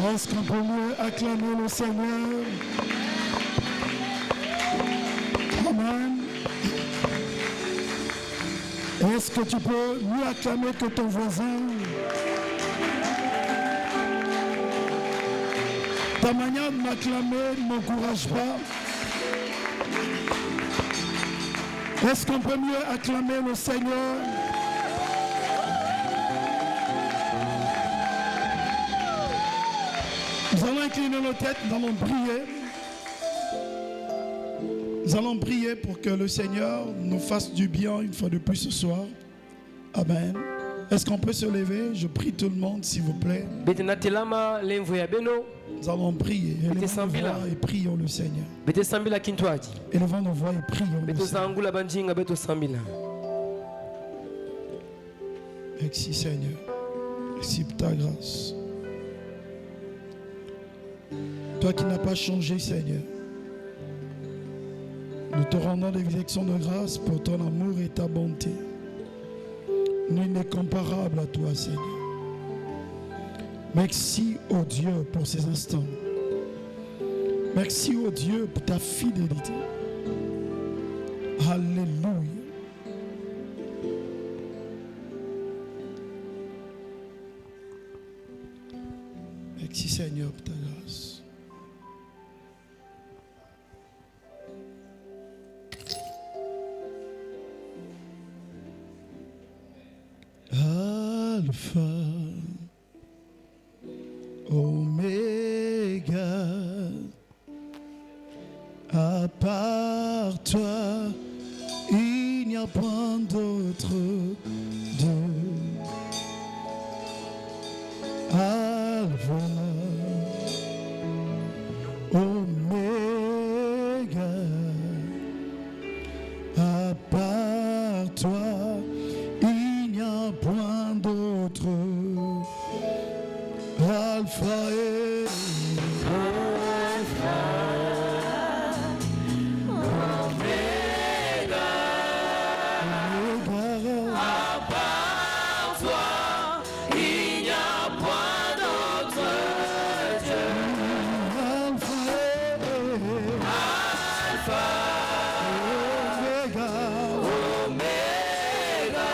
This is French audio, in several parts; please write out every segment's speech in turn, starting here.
Est-ce qu'on peut mieux acclamer le Seigneur? Amen. Est-ce que tu peux mieux acclamer que ton voisin? Ta manière de m'acclamer ne m'encourage pas. Est-ce qu'on peut mieux acclamer le Seigneur? Nous allons incliner nos têtes, nous allons prier. Nous allons prier pour que le Seigneur nous fasse du bien une fois de plus ce soir. Amen. Est-ce qu'on peut se lever? Je prie tout le monde, s'il vous plaît. Nous allons prier. Élevons nos voix et prions le Seigneur. Élevons nos voix et prions le Seigneur. Merci Seigneur. Merci pour ta grâce. Toi qui n'as pas changé, Seigneur. Nous te rendons des actions de grâce pour ton amour et ta bonté. Nul n'est comparable à toi, Seigneur. Merci, oh Dieu, pour ces instants. Merci, oh Dieu, pour ta fidélité. Alléluia. Merci, Seigneur, pour ta grâce. Alpha, Oméga, à part toi, il n'y a point d'autre Dieu. Alpha, Oméga, à part toi, point d'autre. Alpha et Alpha, Omega, à part toi, il n'y a point d'autre Dieu. Alpha et Alpha, Omega,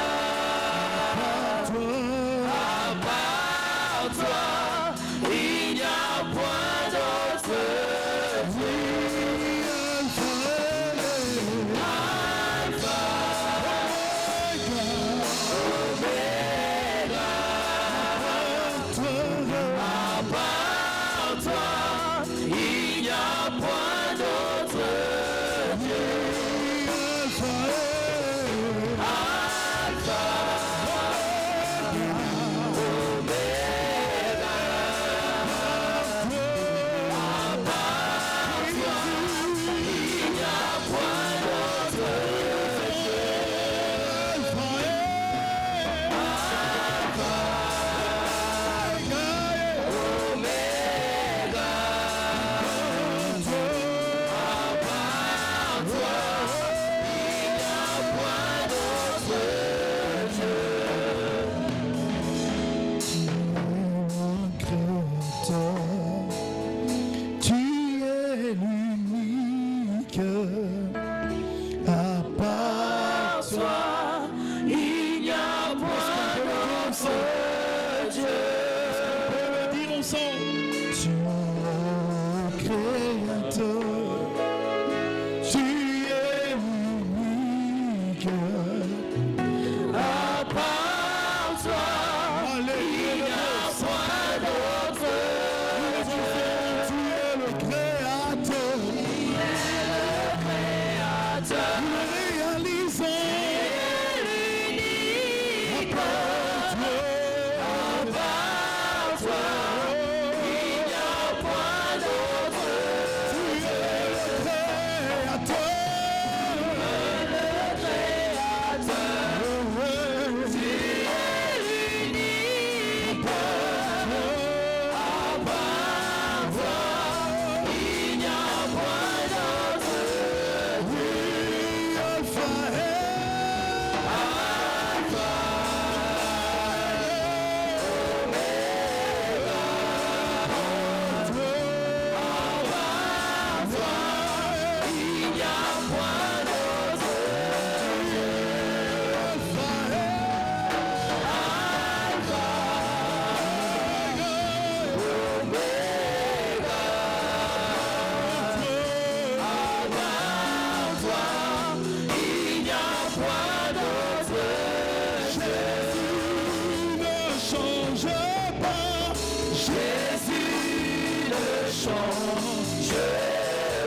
change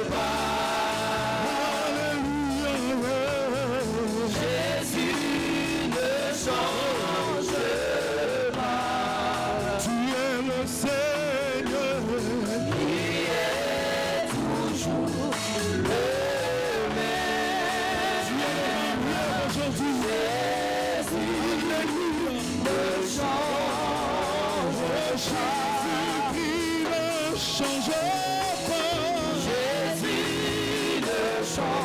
pas. Jésus ne change pas. Tu es le Seigneur qui est toujours le même. Tu es le même aujourd'hui. Jésus ne change pas. Jésus ne change pas. Jésus ne change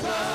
pas.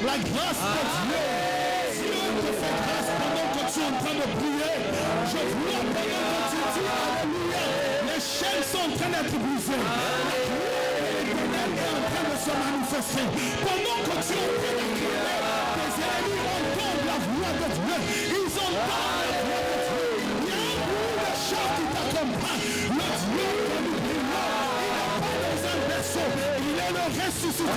La grâce de Dieu. Dieu te fait grâce pendant que tu es en train de prier. Je vois pendant que tu dis Alléluia. Les chaînes sont en train d'être brisées. La gloire est en train de se manifester. Pendant que tu es en train de crier, tes ennemis entendent la voix de Dieu. Ils entendent la voix de Dieu. Il y a un bruit de chant qui t'accompagne. Le Dieu que nous prions, il n'est pas dans un berceau. Il est le ressuscité.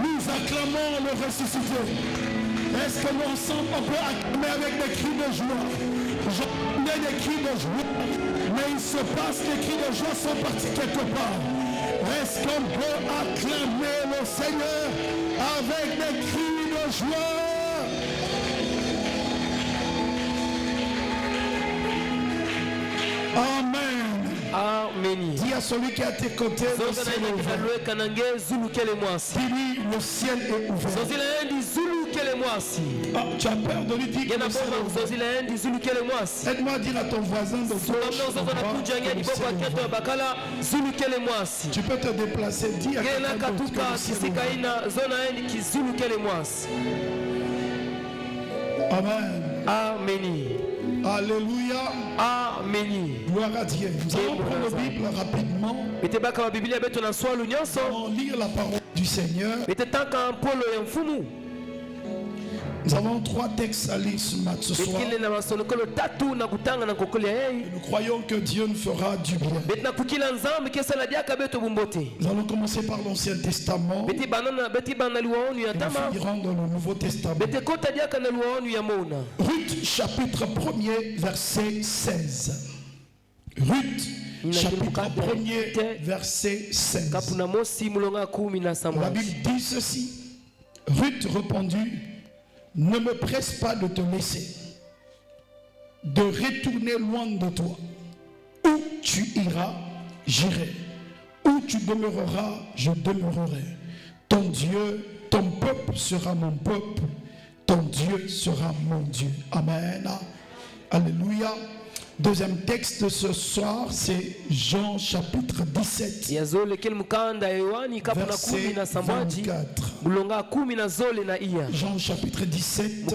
Nous acclamons le ressuscité. Est-ce que nous ensemble on peut acclamer avec des cris de joie? J'entendais des cris de joie, mais il se passe que les cris de joie sont partis quelque part. Est-ce qu'on peut acclamer le Seigneur avec des cris de joie? Amen. Amen. Dis à celui qui est à tes côtés, le ciel est ouvert. Dis-lui, le ciel est ouvert. Ah, tu as peur de lui dire que le ciel est ouvert. Aide-moi à dire à ton voisin de gauche, tu peux te déplacer, dis à quelqu'un d'autre que le ciel est ouvert. Amen. Amen. Alléluia. Amen. Gloire à Dieu. Nous allons prendre la Bible rapidement. Nous allons lire la parole du Seigneur. Nous avons 3 textes à lire ce soir. Nous croyons que Dieu nous fera du bien. Nous allons commencer par l'Ancien Testament. Et nous finirons dans le Nouveau Testament. Ruth chapitre 1er verset 16. Ruth chapitre 1er verset 16. La Bible dit ceci. Ruth répondit: ne me presse pas de te laisser, de retourner loin de toi. Où tu iras, j'irai. Où tu demeureras, je demeurerai. Ton Dieu, ton peuple sera mon peuple. Ton Dieu sera mon Dieu. Amen. Alléluia. Deuxième texte de ce soir, c'est Jean chapitre 17. Verset 24. Jean chapitre 17.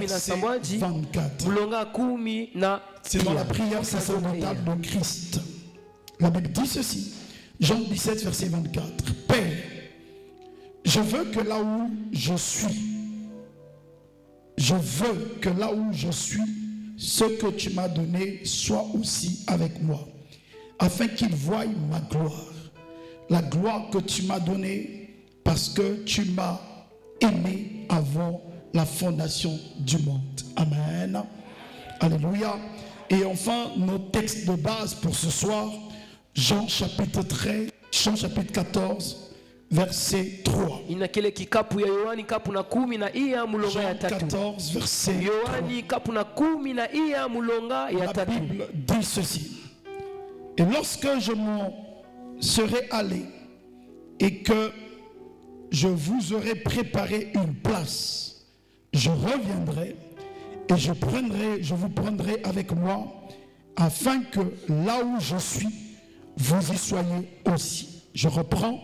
Verset 24. C'est dans la prière sacerdotale de Christ. La Bible dit ceci. Jean 17, verset 24. Père, je veux que là où je suis, ce que tu m'as donné soit aussi avec moi, afin qu'il voie ma gloire, la gloire que tu m'as donnée, parce que tu m'as aimé avant la fondation du monde. Amen. Alléluia. Et enfin, nos textes de base pour ce soir, Jean chapitre 14, verset 3. Jean 14, verset 3. La Bible dit ceci. Et lorsque je m'en serai allé et que je vous aurai préparé une place, je reviendrai et je vous prendrai avec moi, afin que là où je suis, vous y soyez aussi. Je reprends.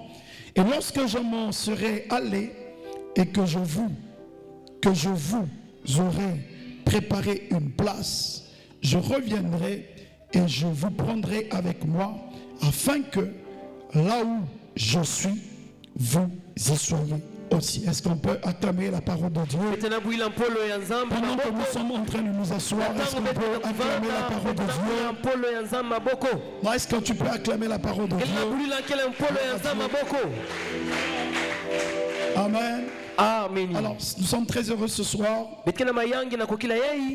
Et lorsque je m'en serai allé et que je vous aurai préparé une place, je reviendrai et je vous prendrai avec moi, afin que là où je suis, vous y soyez aussi. Est-ce qu'on peut acclamer la parole de Dieu? Pendant que nous sommes en train de nous asseoir, est-ce qu'on peut acclamer la parole de Dieu? Non, est-ce que tu peux acclamer la parole de Dieu? Amen. Amen. Alors, nous sommes très heureux ce soir de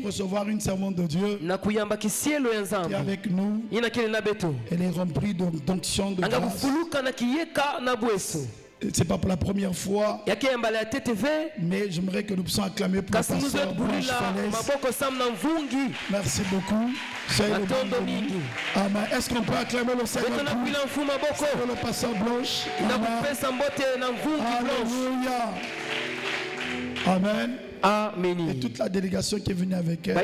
recevoir une servante de Dieu qui est avec nous. Elle est remplie d'onction de grâce. Ce n'est pas pour la première fois, mais j'aimerais que nous puissions acclamer pour le pasteur Blanche Falaise. Merci beaucoup. Amen. Est-ce qu'on peut acclamer le Seigneur pour le pasteur Blanche? Alléluia. Amen. Amen. Et toute la délégation qui est venue avec elle,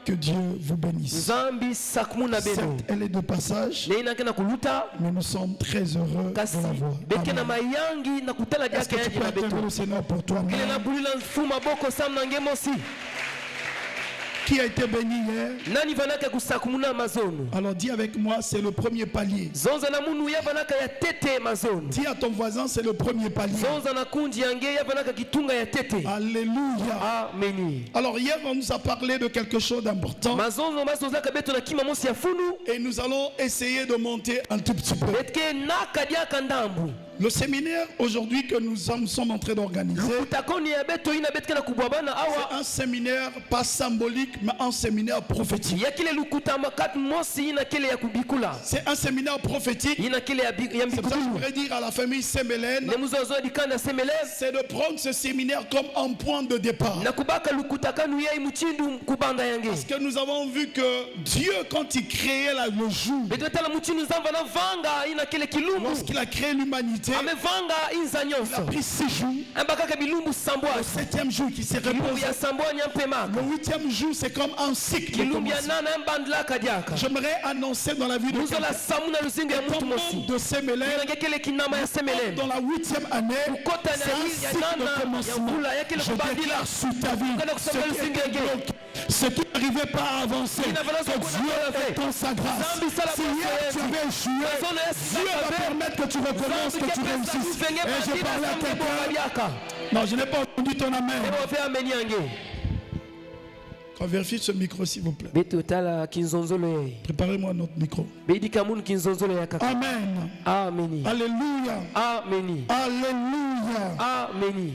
que Dieu vous bénisse. Certes, elle est de passage, mais nous sommes très heureux de la voir. Est-ce que tu peux acclamer le Seigneur pour toi-même? Qui a été béni hier? Alors dis avec moi, c'est le premier palier. Dis à ton voisin, c'est le premier palier. Alléluia. Amen. Alors hier, on nous a parlé de quelque chose d'important. Et nous allons essayer de monter un tout petit peu. Le séminaire aujourd'hui que nous sommes en train d'organiser, c'est un séminaire pas symbolique, mais un séminaire prophétique. C'est un séminaire prophétique. C'est pour ça que je voudrais dire à la famille Semelen, c'est de prendre ce séminaire comme un point de départ. Parce que nous avons vu que Dieu, quand il créait le jour, lorsqu'il a créé l'humanité, il a pris 6 jours. Le 7e jour qui s'est reposé. Le 8e jour, c'est comme un cycle. J'aimerais annoncer dans la vie de quelqu'un de Semelen, dans la 8e année, c'est un cycle de commencement. Je déclare sur ta vie ce qui n'arrivait pas à avancer, que Dieu est dans sa grâce. Si hier tu avais échoué, Dieu va permettre que tu recommences, que tu réussisses. Et je parlais à quelqu'un. Non, je n'ai pas entendu ton amen. Vérifiez ce micro s'il vous plaît. Préparez-moi notre micro. Amen. Amen. Alléluia. Amen. Alléluia. Amen.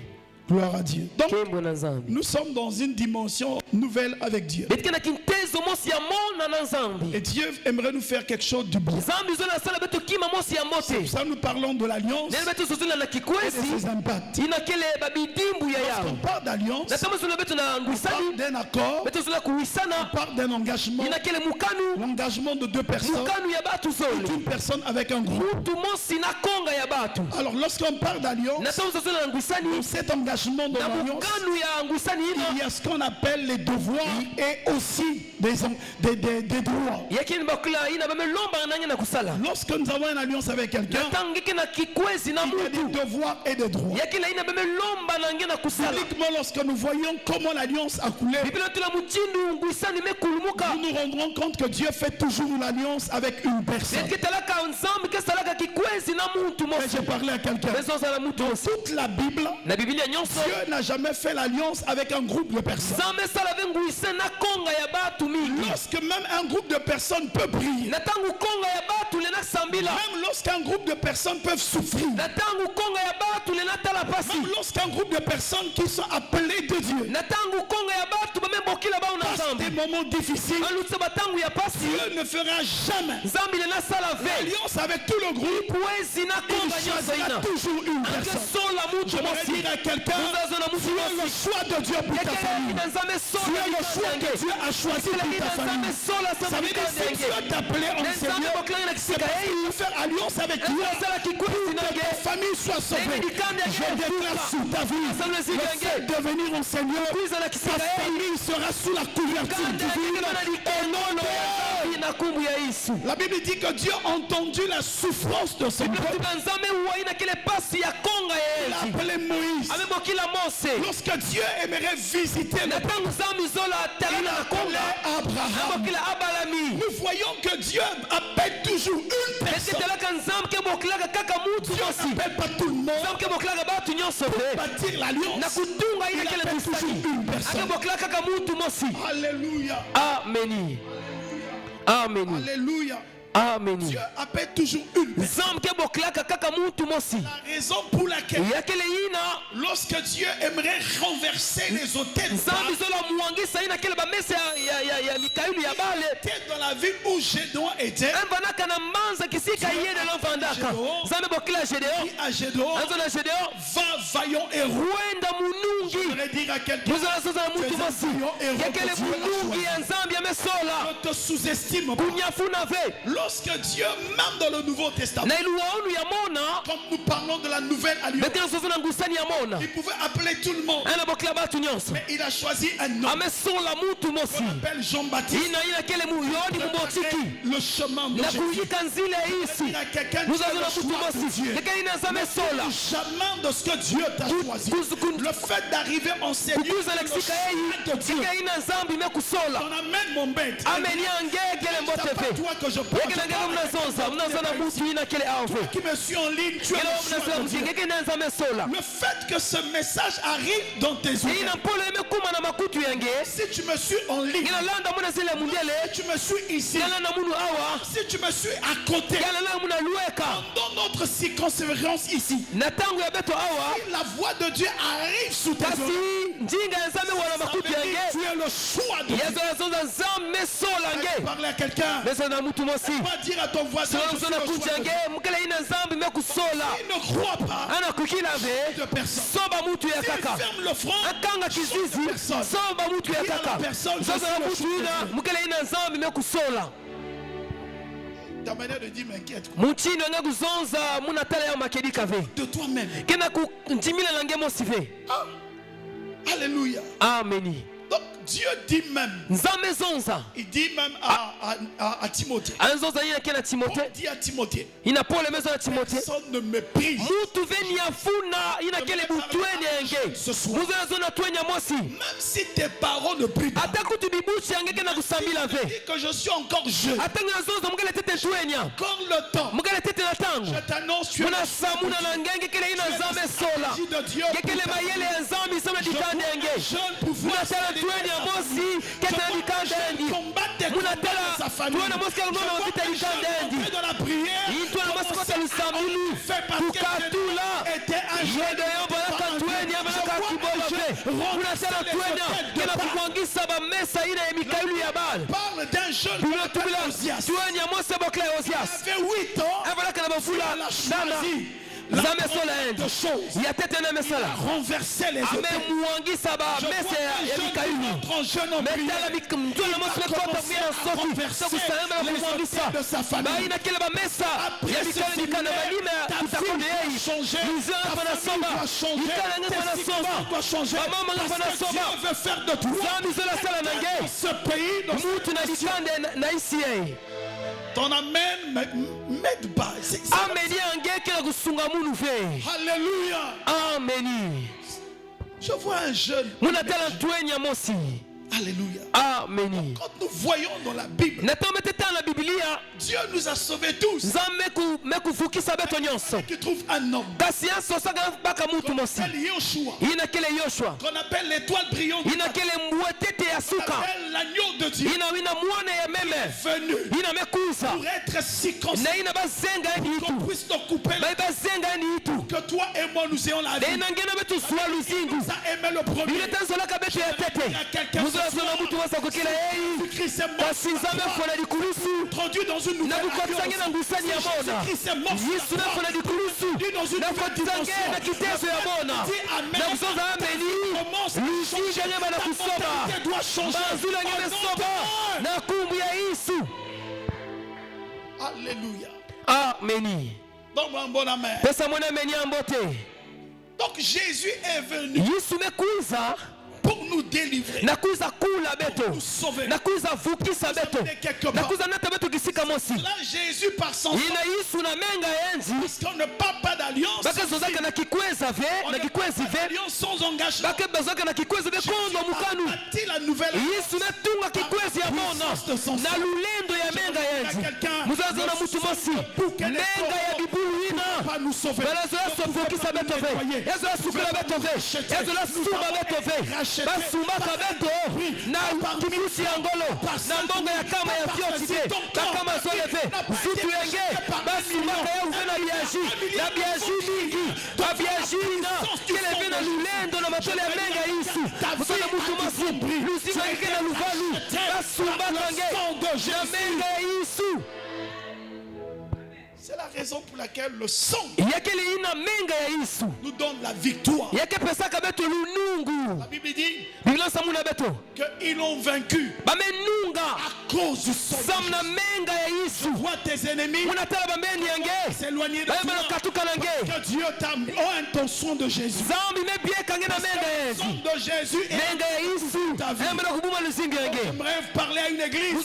Gloire à Dieu. Donc, nous sommes dans une dimension nouvelle avec Dieu. Et Dieu aimerait nous faire quelque chose du bon. Ça, nous parlons de l'alliance et de ses impacts. Lorsqu'on parle d'alliance, on parle d'un accord, on parle d'un engagement, l'engagement de 2 personnes, une personne avec un groupe. Alors, lorsqu'on parle d'alliance, cet engagement de l'alliance, il y a ce qu'on appelle les devoirs et aussi des droits. Lorsque nous avons une alliance avec quelqu'un, il y a des devoirs et des droits. Uniquement lorsque nous voyons comment l'alliance a coulé, nous nous rendrons compte que Dieu fait toujours une alliance avec une personne. Et j'ai parlé à quelqu'un. Dans toute la Bible, Dieu n'a jamais fait l'alliance avec un groupe de personnes. Lorsque même un groupe de personnes peut prier, même lorsqu'un groupe de personnes peuvent souffrir, même lorsqu'un groupe de personnes qui sont appelées de Dieu passent des moments difficiles, Dieu ne fera jamais l'alliance avec tout le groupe. Il choisira toujours une personne. Je vais dire à quelqu'un, tu as le choix de Dieu pour ta famille. Tu as le choix que Dieu a choisi pour ta famille. Ça veut dire si Dieu t'a appelé en Seigneur, c'est parce qu'il veut faire alliance avec toi pour que ta famille soit sauvée. Je déclare sur ta vie le fait de venir au Seigneur, ta famille sera sous la couverture divine au nom de Jésus. La Bible dit que Dieu a entendu la souffrance de son peuple. Il a appelé Moïse. Lorsque Dieu aimerait visiter le peuple, il a appelé Abraham. Nous voyons que Dieu appelle toujours une personne. Dieu n'appelle pas tout le monde pour bâtir l'alliance. Il appelle toujours une personne. Alléluia. Amen. Amen. Alléluia. Amen. Dieu appelle toujours une personne. La raison pour laquelle lorsque Dieu aimerait renverser les hôtels dans la ville où Gédéon était, à Gédéon, va vaillant héros. Je voudrais dire à quelqu'un, ne te sous-estime pas. Lorsque Dieu, même dans le Nouveau Testament, quand nous parlons de la nouvelle alliance, il pouvait appeler tout le monde, mais il a choisi un homme qu'on appelle Jean-Baptiste, le chemin de Jésus. Il y a quelqu'un qui a le choix de Dieu. Le chemin de ce que Dieu t'a choisi, le fait d'arriver en Seigneur, le choix de Dieu. On amène mon bête. C'est pas toi que je parle. Toi qui me suis en ligne, tu as le choix de Dieu. Le fait que ce message arrive dans tes oreilles, si tu me suis en ligne, si tu me suis ici, si tu me suis à côté, dans notre circonférence ici, si la voix de Dieu arrive sous tes oreilles, tu as le choix de Dieu. Parle à quelqu'un. Pas dire à ton voisin, je suis le choix de Dieu. Il ne croit pas de personne. S'il ferme le front, ta manière de dire m'inquiète. De toi-même. Alléluia. Amen. Donc Dieu dit même, il dit même à Timothée, dit à Timothée, personne ne méprise ce soir. Même si tes parents ne prient pas, dit que je suis encore jeune, encore le temps, je t'annonce, tu es de Dieu, jeune pour voir sa famille. Dans la prière, parle d'un jeune qui avait 8 ans, il a choisi de choses. Il a renversé les autres. Je vois un jeune en prière. Il a commencé à renverser les autres de sa famille. Après ce séminaire, ta vie doit changer. Ta famille doit changer. Tes enfants doivent changer. Parce que Dieu veut faire de toi ce pays dans ce pays. Ton amen m'aide pas. Alléluia. Amen. Je vois un jeune. Alléluia. Amen. Quand nous voyons dans la Bible, Dieu nous a sauvés tous. Qui trouve un homme qu'on appelle Yoshua, qu'on appelle l'étoile brillante, qu'on appelle l'agneau de Dieu, est venu pour être circoncis, qu'on puisse te couper, que toi et moi nous ayons la vie. Ça aimait le premier. Christ est mort. Introduit dans une nouvelle alliance. Christ est mort. Introduit dans une nouvelle dimension. Comment alliance doit changer. Ta mentalité doit changer. na kumbu ya Yesu. Alléluia. Amen. Donc un bon amen. Pesa mwana ameni ambote. Donc Jésus est venu Yesu mekuiza pour nous délivrer, nakuiza kula beto, nous sauver, nakuiza vukisa beto, nakuiza nata beto kisika mosi. Là Jésus par son sang, ina Yesu na menga enzi parce qu'on ne parle pas d'alliance, baka zozaka na kikweza ve na kikwezi ve alliance sans engagement. baka bazaka na kikwezi ve kondo mukanu. La nouvelle Yesu natunga kikwezi ya mona na lulendo ya menga enzi muzaza na mutu mosi menga ya bibulu ina balazo ya sofokisa beto ve yezo ya sukula beto ve yezo ya suma beto ve basumaka beto na kibusi ya ngolo na mbongo ya kama ya fiotite bakama zoleve zitu yenge basumaka ya uve na biaji mingi babiaji na keleve na lulendo na matole ya menga Yesu muzana mutu mosi luzima yake na luvalu basumbaka nge na menga ya Yesu. C'est la raison pour laquelle le sang nous donne la victoire. La Bible dit qu'ils l'ont vaincu à cause du sang. Tu vois tes ennemis s'éloigner de toi. Que Dieu t'a mis en ton sang de Jésus. Le sang de Jésus est ta vie. J'aimerais parler à une église.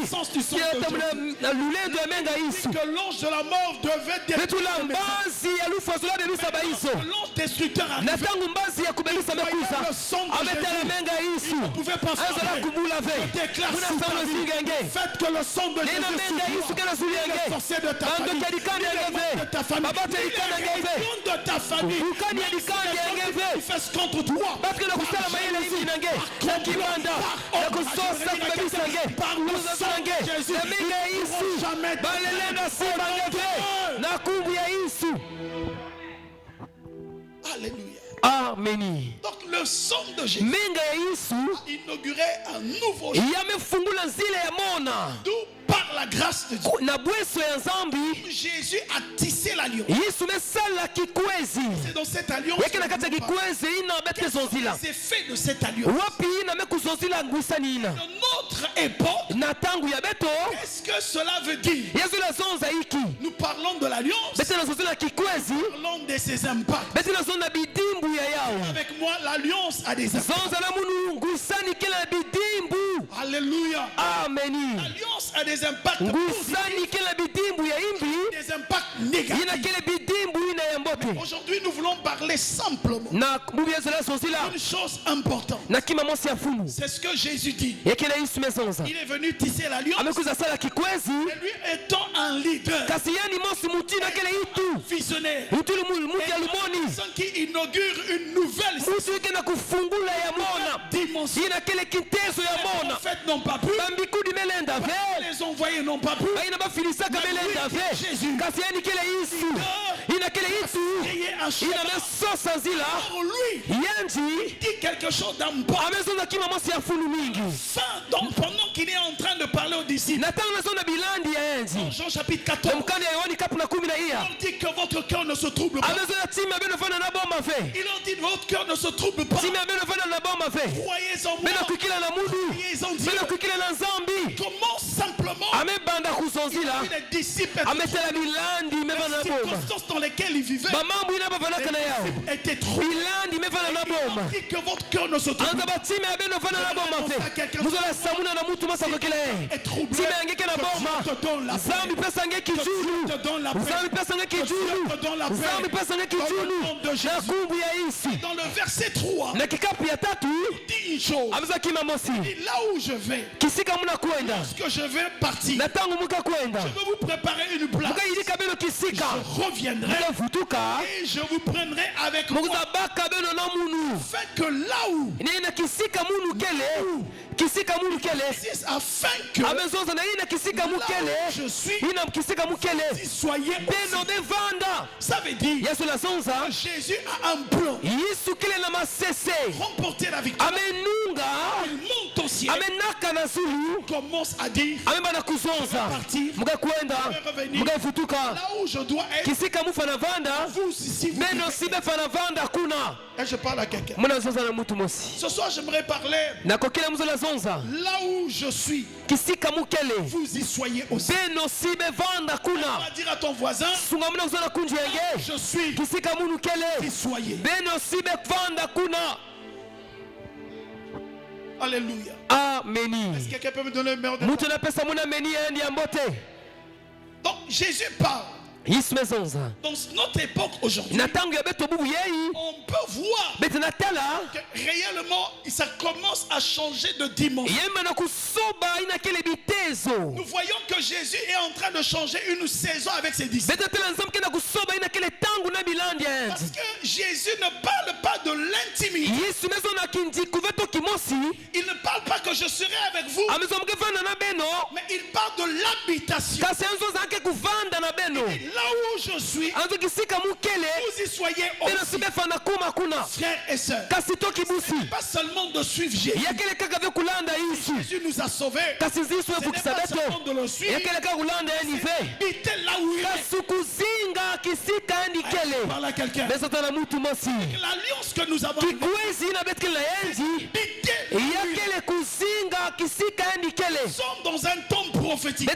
Sens du sang de Jésus. Que l'ange de la mort devait détruire le l'ange destructeur a le sang de Jésus. Il ne pouvait pas faire. Je déclare faites que le sang de Jésus soit sorcier de ta famille, de ta famille, de ta famille, il fait contre toi. Par le sang de Jésus, ils ne pourront jamais Alléluia. Amen. Donc le sang de Jésus a inauguré un nouveau jour. D'où par la grâce de Dieu, Jésus a tissé l'alliance. C'est dans cette alliance que les effets de cette alliance. De notre époque, qu'est-ce que cela veut dire? Nous parlons de l'alliance, nous parlons de ses impacts. Avec moi, l'alliance a des impacts. Alléluia. Amen. L'alliance a des impacts positifs, des impacts négatifs. Aujourd'hui, nous voulons parler simplement d'une chose importante. C'est ce que Jésus dit. Il est venu tisser l'alliance. Et lui étant un leader, un visionnaire, et une personne qui inaugure une nouvelle dimension. Les prophètes n'ont pas pu, les envoyés n'ont pas pu, Jésus pour lui, il dit quelque chose d'important. Donc pendant qu'il est en train de parler aux disciples, dans Jean chapitre 14, il dit que votre cœur ne se trouble pas. Il leur dit votre cœur ne se trouble pas. Croyez en moi, croyez en Dieu. Comment simplement les disciples les circonstances dans lesquelles ils vivaient étaient troublés. Il dit que votre cœur ne se trouble pas. Est troublé. Je te donne la paix. Je te donne la paix. Je te donne la paix. Dans le nom de Jésus. Dans le verset 3, il dit une chose. Il dit là où je vais, lorsque je vais partir, je vais vous préparer une place. Je reviendrai et je vous prendrai avec moi. Fait que là où afin que là où je suis, si soyez ça veut dire que Jésus a un plan. Remporter la victoire. Il monte au ciel. ancien commence à dire là où je dois être, vous ici, vous et je parle à quelqu'un. Ce soir j'aimerais parler là où je suis, vous y soyez aussi. On va dire à ton voisin, je suis, y soyez. Alléluia. Amen. Est-ce que quelqu'un peut me donner le meilleur de Donc Jésus parle. Dans notre époque aujourd'hui, on peut voir que réellement ça commence à changer de dimension. Nous voyons que Jésus est en train de changer une saison avec ses disciples. Parce que Jésus ne parle pas de l'intimité. Il ne parle pas que je serai avec vous, mais il parle de l'habitation. Là où je suis, vous y soyez aussi. Frères et sœurs, pas seulement de suivre Jésus. Jésus nous a sauvés. Ce n'est pas seulement de le suivre, habiter là où il est. Parle à quelqu'un. L'alliance que nous avons habiter nous sommes dans un temps prophétique.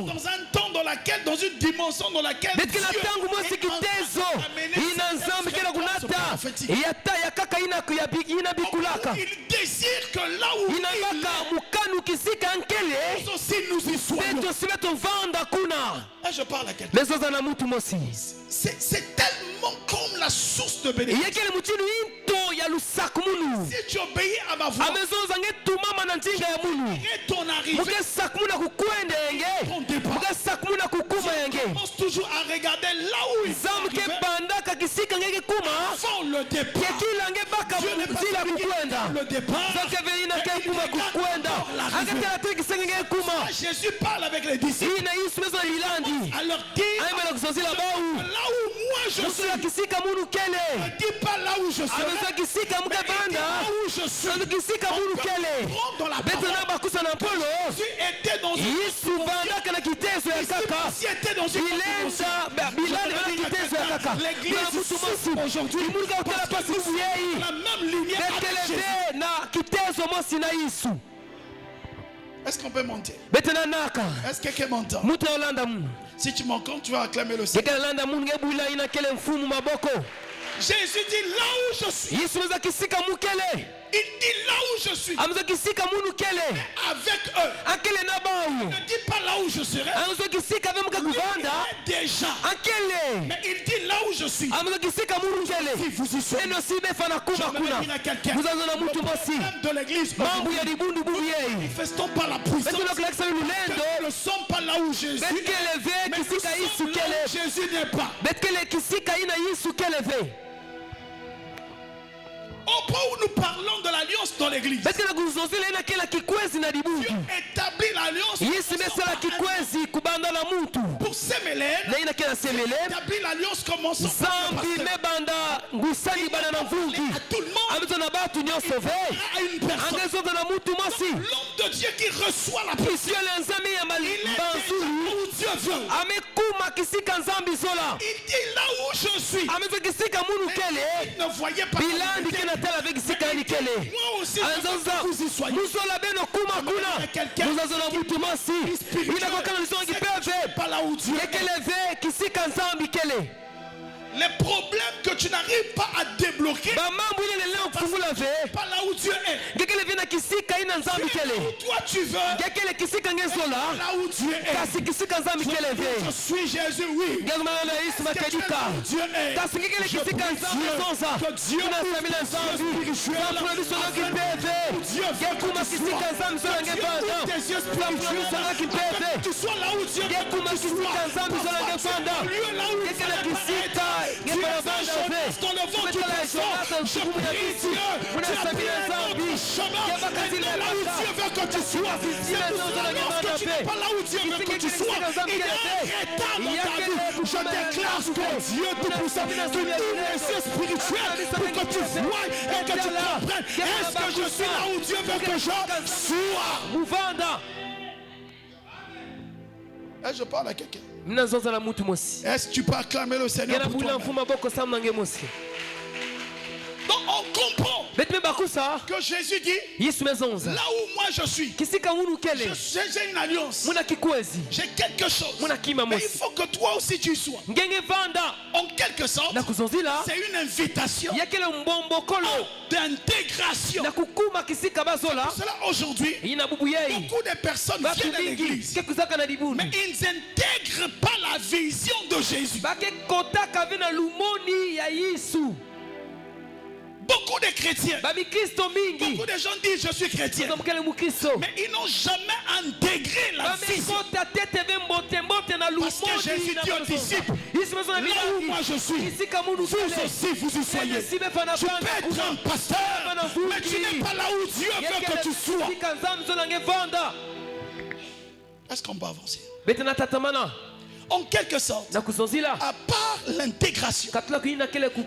Dans un temps dans laquelle, dans une dimension dans laquelle Dieu est en train d'amener il désire que là où il est, nous aussi nous y soyons. Et je parle à quelqu'un. C'est tellement comme la source de bénédiction. Si tu obéis à ma voix, ton arrivée, ton départ, tu commences toujours à regarder là où il est avant le départ. Dieu n'est pas celui qui regarde le départ, Jésus parle avec les disciples. Alors dis là où moi je suis. Ne dis pas là où je suis. Là où je suis. Prends dans la parole. Tu étais dans une l'église aujourd'hui la même lumière avec Jésus. Est-ce qu'on peut monter? Est-ce que quelqu'un m'entend? Si tu m'entends, tu vas acclamer le Seigneur. Jésus dit là où je suis. Il dit là où je suis. Avec eux. Il ne dit pas là où je serai. Lui est déjà. Mais il dit là où je suis. Si vous y soyez. Je me à quelqu'un. Le problème de l'église. Manifestons pas la puissance. Nous ne sommes pas là où Jésus est. Mais nous sommes là où Jésus n'est pas. Au point où nous parlons de l'alliance dans l'église, Dieu établit l'alliance pour Sémélène. Il établit l'alliance commençant par le pasteur. Il va parler à tout le monde. Il parlera à une personne. L'homme de Dieu qui reçoit la puissance, il est déjà où Dieu veut. Il dit là où je suis. Mais il ne voyait pas avec moi aussi, vous y soyez. Pas là où Dieu est. Les problèmes que tu n'arrives pas à débloquer, pas là où Dieu est. Toi tu veux, là où Dieu est. Je suis Jésus, oui. Dieu est. Que Dieu tu sois là où Dieu est. Tu es un Jonas dans le vent du poisson. Je prie Dieu. Tu as pris un autre chemin. Et non là où Dieu veut que tu sois. C'est pour cela lorsque tu n'es pas là où Dieu veut que tu sois, il y a un retard dans ta vie. Je déclare que Dieu Tout-Puissant, que tous les yeux spirituels pour que tu vois et que tu comprennes. Est-ce que je suis là où Dieu veut que je sois? Et je parle à quelqu'un. Est-ce que tu peux acclamer le Seigneur pour toi? Donc on comprend que Jésus dit, là où moi je suis, j'ai une alliance, j'ai quelque chose, mais il faut que toi aussi tu sois. En quelque sorte, c'est une invitation d'intégration. C'est pour cela aujourd'hui, beaucoup de personnes viennent à l'église, mais ils n'intègrent pas la vision de Jésus. Beaucoup de chrétiens, beaucoup de gens disent je suis chrétien, mais ils n'ont jamais intégré la vision. Parce que Jésus dit aux disciples, là où moi je suis, vous aussi vous y soyez. Tu peux être un pasteur, mais tu n'es pas là où Dieu veut que tu sois. Est-ce qu'on peut avancer? En quelque sorte, à part l'intégration,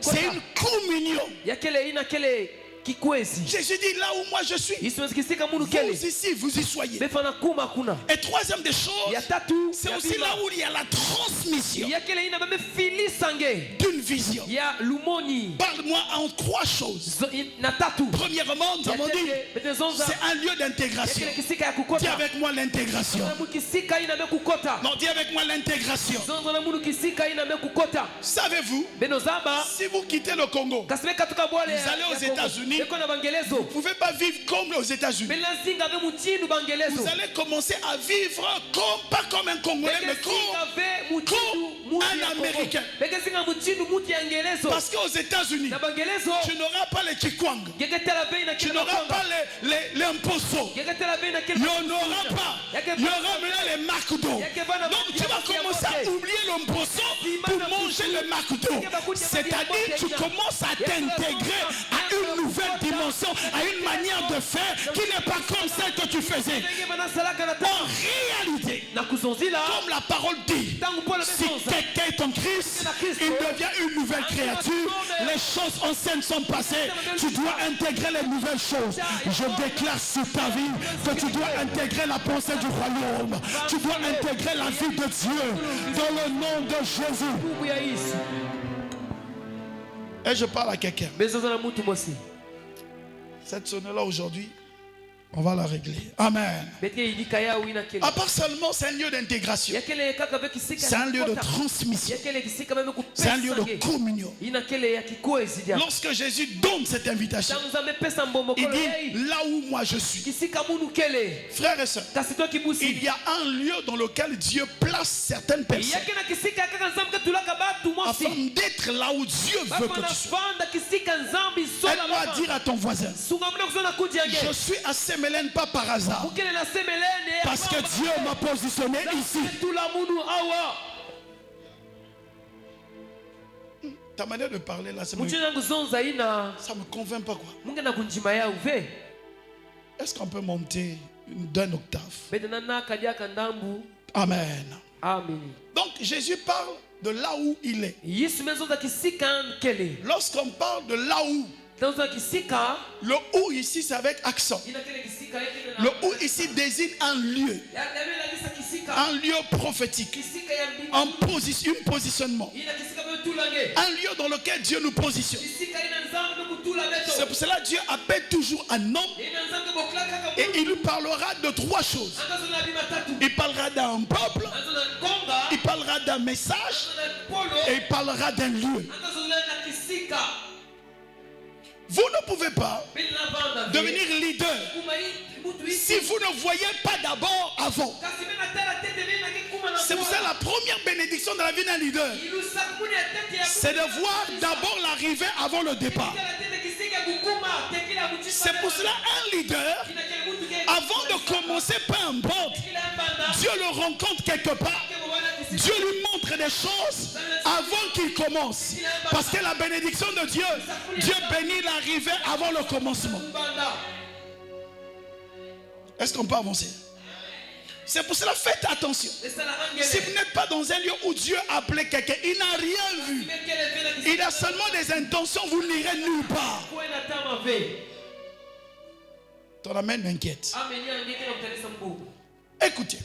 c'est une communion. Jésus dit là où moi je suis, vous ici vous y soyez. Et troisième des choses, c'est aussi là où il y a la transmission d'une vision. Parle-moi en trois choses. Premièrement, nous avons dit, c'est un lieu d'intégration. Dis avec moi l'intégration. Non, dis avec moi l'intégration. Savez-vous, si vous quittez le Congo, vous allez aux États-Unis, vous ne pouvez pas vivre comme aux États-Unis. Vous allez commencer à vivre pas comme un Congolais, mais comme un Américain. Parce qu'aux États-Unis, tu n'auras pas les Chikwang, tu n'auras pas les Mposo, il n'y en aura pas. Il y aura maintenant les McDo. Donc tu vas commencer à oublier le Mposo pour manger le McDo. C'est-à-dire tu commences à t'intégrer à une nouvelle dimension, à une manière de faire qui n'est pas comme celle que tu faisais. En réalité, comme la parole dit, si quelqu'un est en Christ, il devient une nouvelle créature. Les choses anciennes sont passées. Tu dois intégrer les nouvelles choses. Je déclare sur ta vie que tu dois intégrer la pensée du royaume. Tu dois intégrer la vie de Dieu dans le nom de Jésus. Et je parle à quelqu'un. Cette sonnerie-là aujourd'hui, on va la régler. Amen. À part seulement, c'est un lieu d'intégration. C'est un lieu de transmission. C'est un lieu de communion. Lorsque Jésus donne cette invitation, il dit là où moi je suis. Frères et sœurs, il y a un lieu dans lequel Dieu place certaines personnes afin d'être là où Dieu veut que tu sois. Aide-moi à dire à ton voisin, je suis assez Mélène pas par hasard, parce que Dieu m'a positionné ici. Ta manière de parler là, ça me convainc pas quoi. Est-ce qu'on peut monter d'un octave? Amen. Donc Jésus parle de là où il est. Lorsqu'on parle de là où, le où ici c'est avec accent. Le où ici désigne un lieu prophétique, un positionnement, un lieu dans lequel Dieu nous positionne. C'est pour cela que Dieu appelle toujours un homme et il lui parlera de trois choses. Il parlera d'un peuple, il parlera d'un message et il parlera d'un lieu. Vous ne pouvez pas devenir leader si vous ne voyez pas d'abord avant. C'est pour ça la première bénédiction de la vie d'un leader, c'est de voir d'abord l'arrivée avant le départ. C'est pour cela un leader, avant de commencer, peu importe, Dieu le rencontre quelque part. Dieu lui montre des choses avant qu'il commence. Parce que la bénédiction de Dieu, Dieu bénit l'arrivée avant le commencement. Est-ce qu'on peut avancer? C'est pour cela, faites attention. Si vous n'êtes pas dans un lieu où Dieu a appelé quelqu'un, il n'a rien vu. Il a seulement des intentions, vous n'irez nulle part. Ton amen m'inquiète. Écoutez,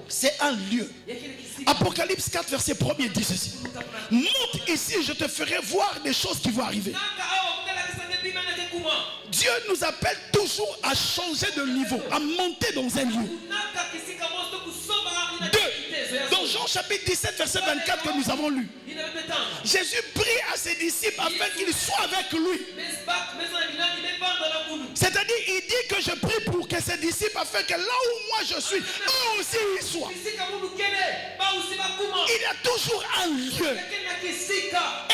c'est un lieu. Apocalypse 4, verset 1er dit ceci. Monte ici, je te ferai voir des choses qui vont arriver. Dieu nous appelle toujours à changer de niveau, à monter dans un lieu. 2. Dans Jean chapitre 17, verset 24 que nous avons lu. Jésus prie à ses disciples afin qu'ils soient avec lui. C'est-à-dire, il dit que je prie pour que ses disciples, afin que là où moi je suis, eux aussi ils soient. Il y a toujours un lieu.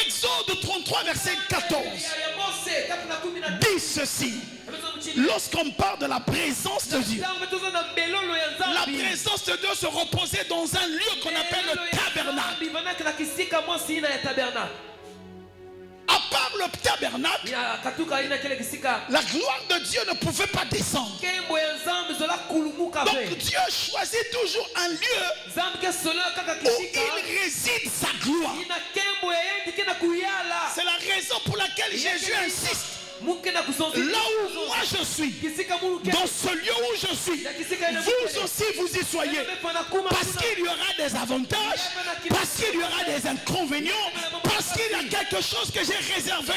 Exode 33, verset 14 dit ceci. Lorsqu'on parle de la présence de Dieu, la présence de Dieu se reposait dans un lieu qu'on appelle le tabernacle. À part le tabernacle, la gloire de Dieu ne pouvait pas descendre. Donc Dieu choisit toujours un lieu où il réside sa gloire. C'est la raison pour laquelle Jésus insiste. Là où moi je suis, dans ce lieu où je suis, vous aussi vous y soyez. Parce qu'il y aura des avantages, parce qu'il y aura des inconvénients, parce qu'il y a quelque chose que j'ai réservé.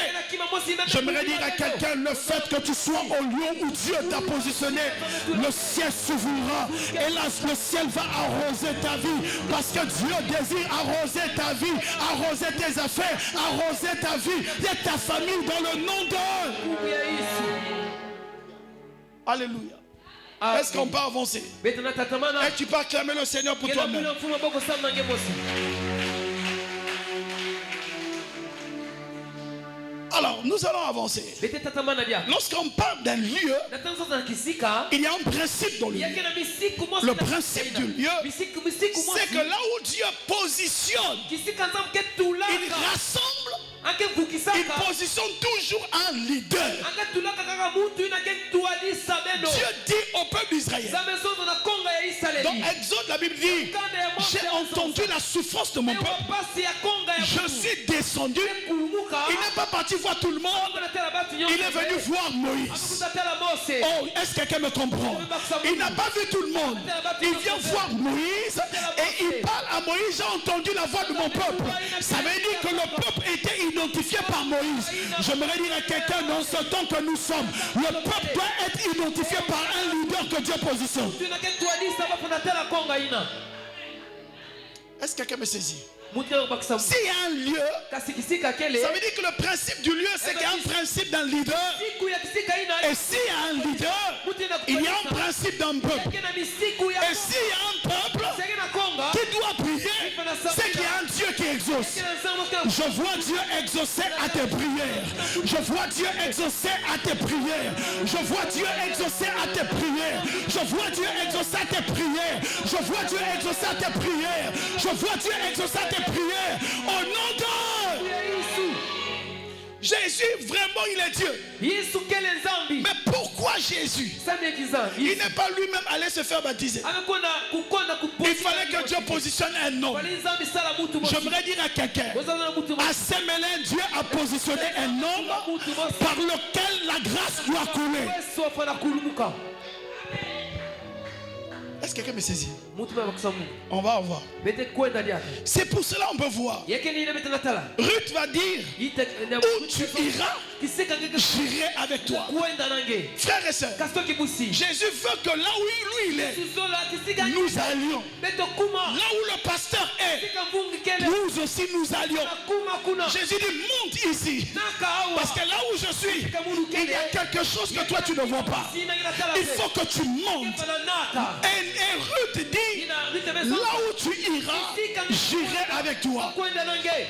J'aimerais dire à quelqu'un, le fait que tu sois au lieu où Dieu t'a positionné, le ciel s'ouvrira. Et là, le ciel va arroser ta vie. Parce que Dieu désire arroser ta vie, arroser tes affaires, arroser ta vie et ta famille dans le nom de... Alléluia. Est-ce qu'on peut avancer? Et tu peux acclamer le Seigneur pour toi-même. Alors, nous allons avancer. Lorsqu'on parle d'un lieu, il y a un principe dans le lieu. Le principe du lieu, c'est que là où Dieu positionne, il rassemble. Il positionne toujours un leader. Dieu dit au peuple d'Israël. Dans Exode, la Bible dit, j'ai entendu la souffrance de mon peuple. Je suis descendu. Il n'est pas parti voir tout le monde. Il est venu voir Moïse. Oh, est-ce que quelqu'un me comprend? Il n'a pas vu tout le monde. Il vient voir Moïse et il parle à Moïse. J'ai entendu la voix de mon peuple. Ça veut dire que le peuple était identifié par Moïse. J'aimerais dire à quelqu'un, dans ce temps que nous sommes, le peuple doit être identifié par un leader que Dieu positionne. Est-ce que quelqu'un me saisit? S'il y a un lieu, ça veut dire que le principe du lieu, c'est qu'il y a un principe d'un leader. Et s'il y a un leader, il y a un principe d'un peuple. Et s'il y a un peuple qui doit prier, c'est qu'il y a un Dieu qui exauce. Je vois Dieu exaucer à tes prières. Je vois Dieu exaucer à tes prières. Je vois Dieu exaucer à tes prières. Je vois Dieu exaucer à tes prières. Je vois Dieu exaucer à tes prières. Je vois Dieu exaucer à tes prières. Au nom de Jésus, vraiment, il est Dieu. Mais pourquoi Jésus? Il n'est pas lui-même allé se faire baptiser. Il fallait que Dieu positionne un homme. J'aimerais dire à quelqu'un, à Saint-Mélin, Dieu a positionné un homme par lequel la grâce doit couler. Est-ce que quelqu'un me saisit? On va voir. C'est pour cela qu'on peut voir. Ruth va dire, où tu iras, j'irai avec toi. Frères et sœurs, Jésus veut que là où lui il est, nous allions. Là où le pasteur est, nous aussi nous allions. Jésus dit, monte ici. Parce que là où je suis, il y a quelque chose que toi tu ne vois pas. Il faut que tu montes. Et Ruth dit, là où tu iras, j'irai avec toi.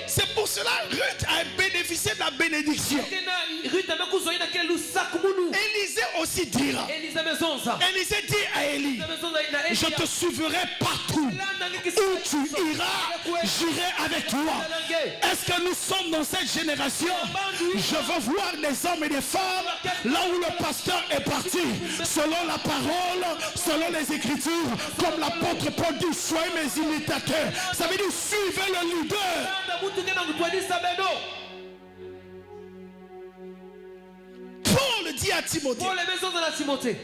C'est pour cela que Ruth a bénéficié de la bénédiction. Élisée aussi dira. Élisée dit à Élie, je te suivrai partout où tu iras, j'irai avec toi. Est-ce que nous sommes dans cette génération? Je veux voir des hommes et des femmes là où le pasteur est parti, selon la parole, selon les Écritures, comme l'apôtre Paul dit, soyez mes imitateurs. Ça veut dire suivez le leader. Paul dit à Timothée,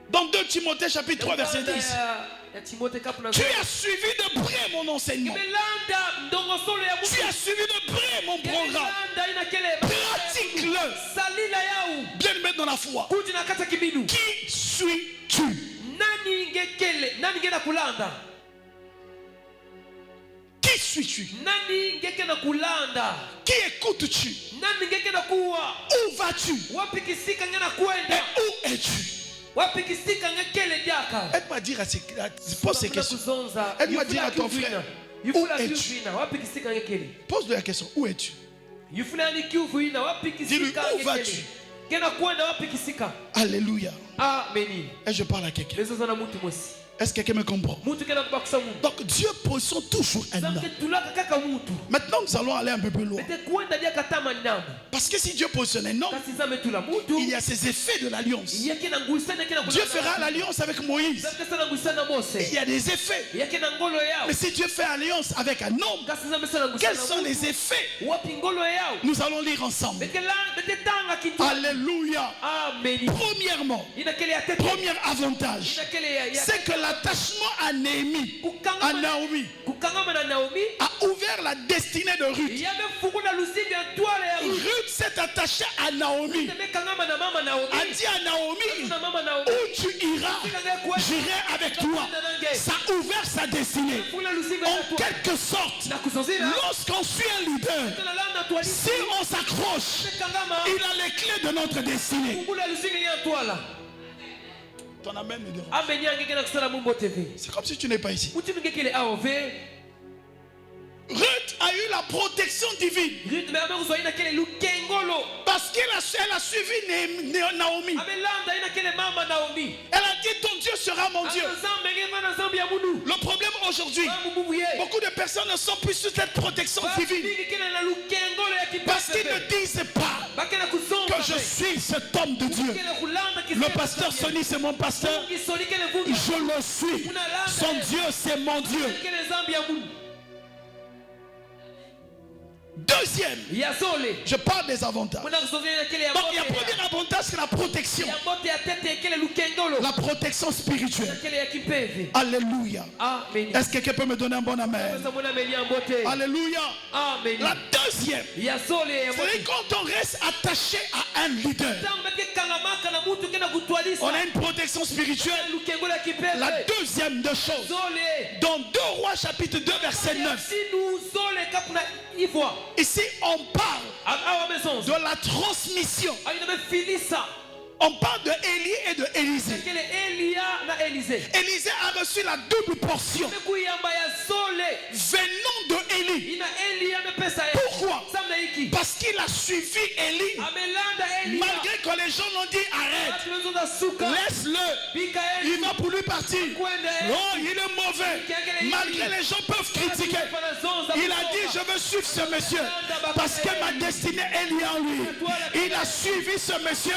dans 2 Timothée chapitre 3 verset 10, tu as suivi de près mon enseignement, tu as suivi de près mon programme, pratique-le. Bien mettre dans la foi. Qui suis-tu? Qui suis-tu? Qui écoutes-tu? Où vas-tu? Et où es-tu? Aide-moi à dire pose ces questions. Aide-moi à dire à ton frère, où es-tu? Pose-lui la question, où es-tu? Dis-lui, où vas-tu? Alléluia. Et je parle à quelqu'un. Est-ce que quelqu'un me comprend? Donc Dieu positionne toujours un homme. Maintenant nous allons aller un peu plus loin. Parce que si Dieu positionne un homme, il y a ces effets de l'alliance. Dieu fera l'alliance avec Moïse. Il y a des effets. Mais si Dieu fait alliance avec un homme, quels sont les effets? Nous allons lire ensemble. Alléluia. Premièrement, premier avantage, c'est que l'attachement à Naomi a ouvert la destinée de Ruth. Ruth s'est attachée à Naomi. A dit à Naomi, où tu iras, j'irai avec toi. Ça a ouvert sa destinée. En quelque sorte, lorsqu'on suit un leader, si on s'accroche, il a les clés de notre destinée. Ton amen me dérange. C'est comme si tu n'es pas ici. Ruth a eu la protection divine. Parce qu'elle a suivi Naomi. Elle a dit ton Dieu sera mon Dieu. Le problème aujourd'hui, beaucoup de personnes ne sont plus sous cette protection divine. Parce qu'ils ne disent pas que je suis cet homme de Dieu. Le pasteur Sonny c'est mon pasteur. Je le suis. Son Dieu c'est mon Dieu. Deuxième, je parle des avantages. Donc il y a un premier avantage, c'est la protection. La protection spirituelle. Alléluia. Est-ce que quelqu'un peut me donner un bon amen? Alléluia. La deuxième, c'est quand on reste attaché à un leader, on a une protection spirituelle. La deuxième des choses, dans 2 Rois chapitre 2 verset 9, ici on parle de la transmission. On parle de Élie et de Élisée. Élisée a reçu la double portion venant de Élie. Pourquoi? Parce qu'il a suivi Élie. Malgré que les gens l'ont dit arrête, laisse-le, il va pour lui partir. Oh, il est mauvais. Malgré les gens peuvent critiquer, il a dit je veux suivre ce monsieur parce que ma destinée est liée en lui. Il a suivi ce monsieur.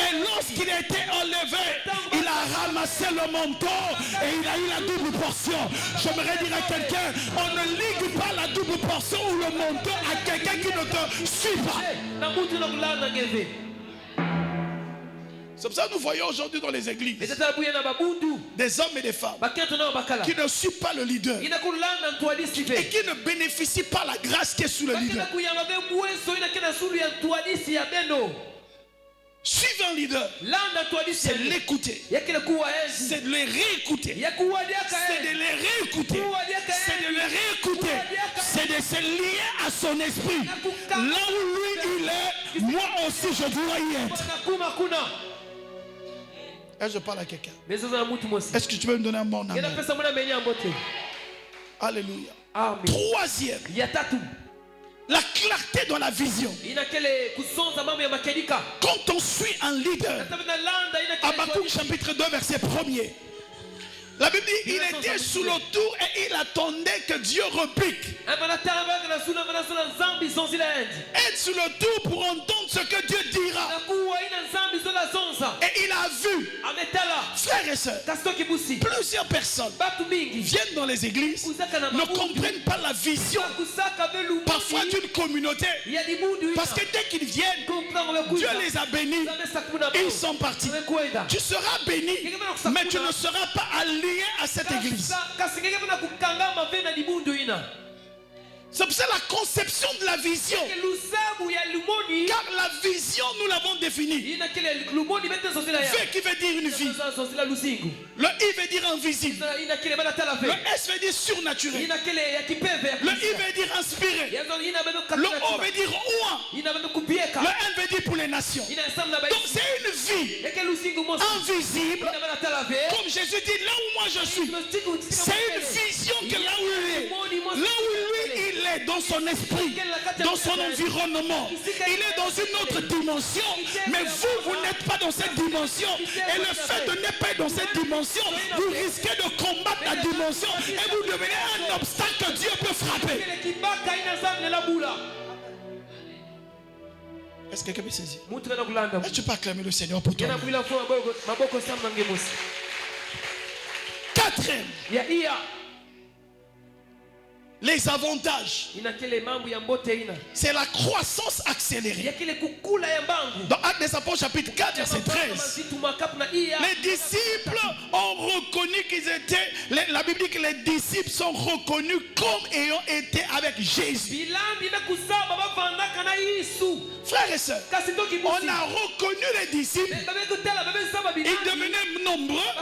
Et lorsqu'il a été enlevé, il a ramassé le manteau et il a eu la double portion. J'aimerais dire à quelqu'un, on ne ligue pas la double portion ou le manteau à quelqu'un qui ne te suit pas. C'est pour ça que nous voyons aujourd'hui dans les églises des hommes et des femmes qui ne suivent pas le leader et qui ne bénéficient pas la grâce qui est sous le leader. Suivre un leader, c'est l'écouter, c'est de les réécouter, c'est de les réécouter, c'est de les réécouter, c'est de se lier à son esprit. Là où lui il est, moi aussi je dois y être. Et je parle à quelqu'un. Est-ce que tu peux me donner un bon amen? Alléluia. Troisième, La clarté dans la vision. Quand on suit un leader, Habakkuk chapitre 2 verset 1er, la Bible dit il était sous le tour et il attendait que Dieu repique. Être sous le tour pour entendre ce que Dieu dira. Et il a vu, frères et sœurs, plusieurs personnes viennent dans les églises, ne comprennent pas la vision parfois d'une communauté. Parce que dès qu'ils viennent, Dieu les a bénis et ils sont partis. Tu seras béni, mais tu ne seras pas lié à cette église. C'est pour ça la conception de la vision. Car la vision, nous l'avons définie. V qui veut dire une vie. Le I veut dire invisible. Le S veut dire surnaturel. Le I veut dire inspiré. Le O veut dire ouin. Le N veut dire pour les nations. Donc c'est une vie invisible. Comme Jésus dit, là où moi je suis, c'est une vision que là où il est. Là où lui il est dans son esprit, dans son environnement, il est dans une autre dimension, mais vous n'êtes pas dans cette dimension. Et le fait de n'être pas dans cette dimension, vous risquez de combattre la dimension et vous devenez un obstacle que Dieu peut frapper. Est-ce que quelqu'un peut saisir? Est-ce que tu peux acclamer le Seigneur pour toi? Quatrième, les avantages, c'est la croissance accélérée. Dans Actes des Apôtres chapitre 4 verset 13, les disciples ont reconnu qu'ils étaient, la Bible dit que les disciples sont reconnus comme ayant été avec Jésus. Frères et sœurs, on a reconnu les disciples, ils devenaient nombreux,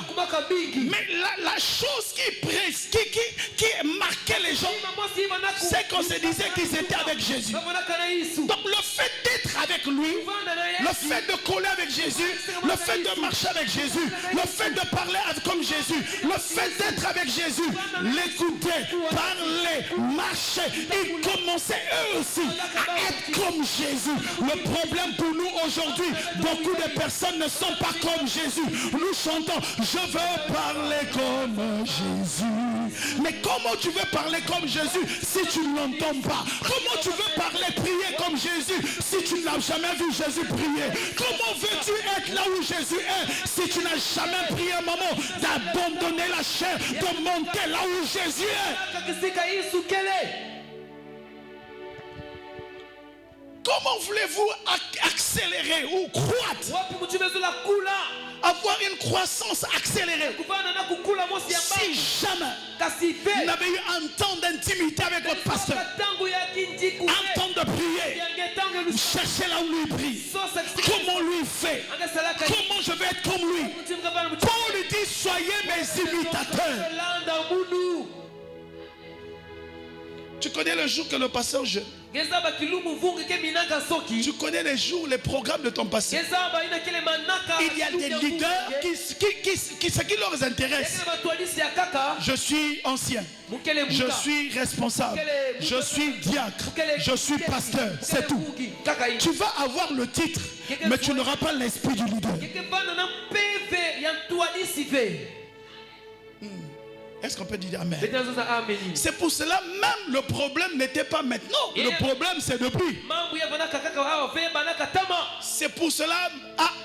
mais la chose qui marquait les gens, c'est qu'on se disait qu'ils étaient avec Jésus. Donc le fait d'être avec lui, le fait de coller avec Jésus, le fait de marcher avec Jésus, le fait de parler comme Jésus, le fait d'être avec Jésus, l'écouter, parler, marcher, ils commençaient eux aussi à être comme Jésus. Le problème pour nous aujourd'hui, beaucoup de personnes ne sont pas comme Jésus. Nous chantons, je veux parler comme Jésus. Mais comment tu veux parler comme Jésus si tu ne l'entends pas? Comment tu veux parler, prier comme Jésus si tu n'as jamais vu Jésus prier? Comment veux-tu être là où Jésus est si tu n'as jamais prié un moment d'abandonner la chair, de monter là où Jésus est? Comment voulez-vous accélérer ou croître? Avoir une croissance accélérée. Si jamais vous n'avez eu un temps d'intimité avec votre pasteur, un temps de prier, cherchez là où lui prie, comment lui fait, comment je vais être comme lui. Paul dit, soyez mes imitateurs. Tu connais le jour que le pasteur jeûne? Tu connais les jours, les programmes de ton pasteur? Il y a des leaders ce qui leur intéresse. Je suis ancien, je suis responsable, je suis diacre, je suis pasteur, c'est tout. Tu vas avoir le titre, mais tu n'auras pas l'esprit du leader. Est-ce qu'on peut dire Amen? C'est pour cela même le problème n'était pas maintenant. Le problème c'est depuis. C'est pour cela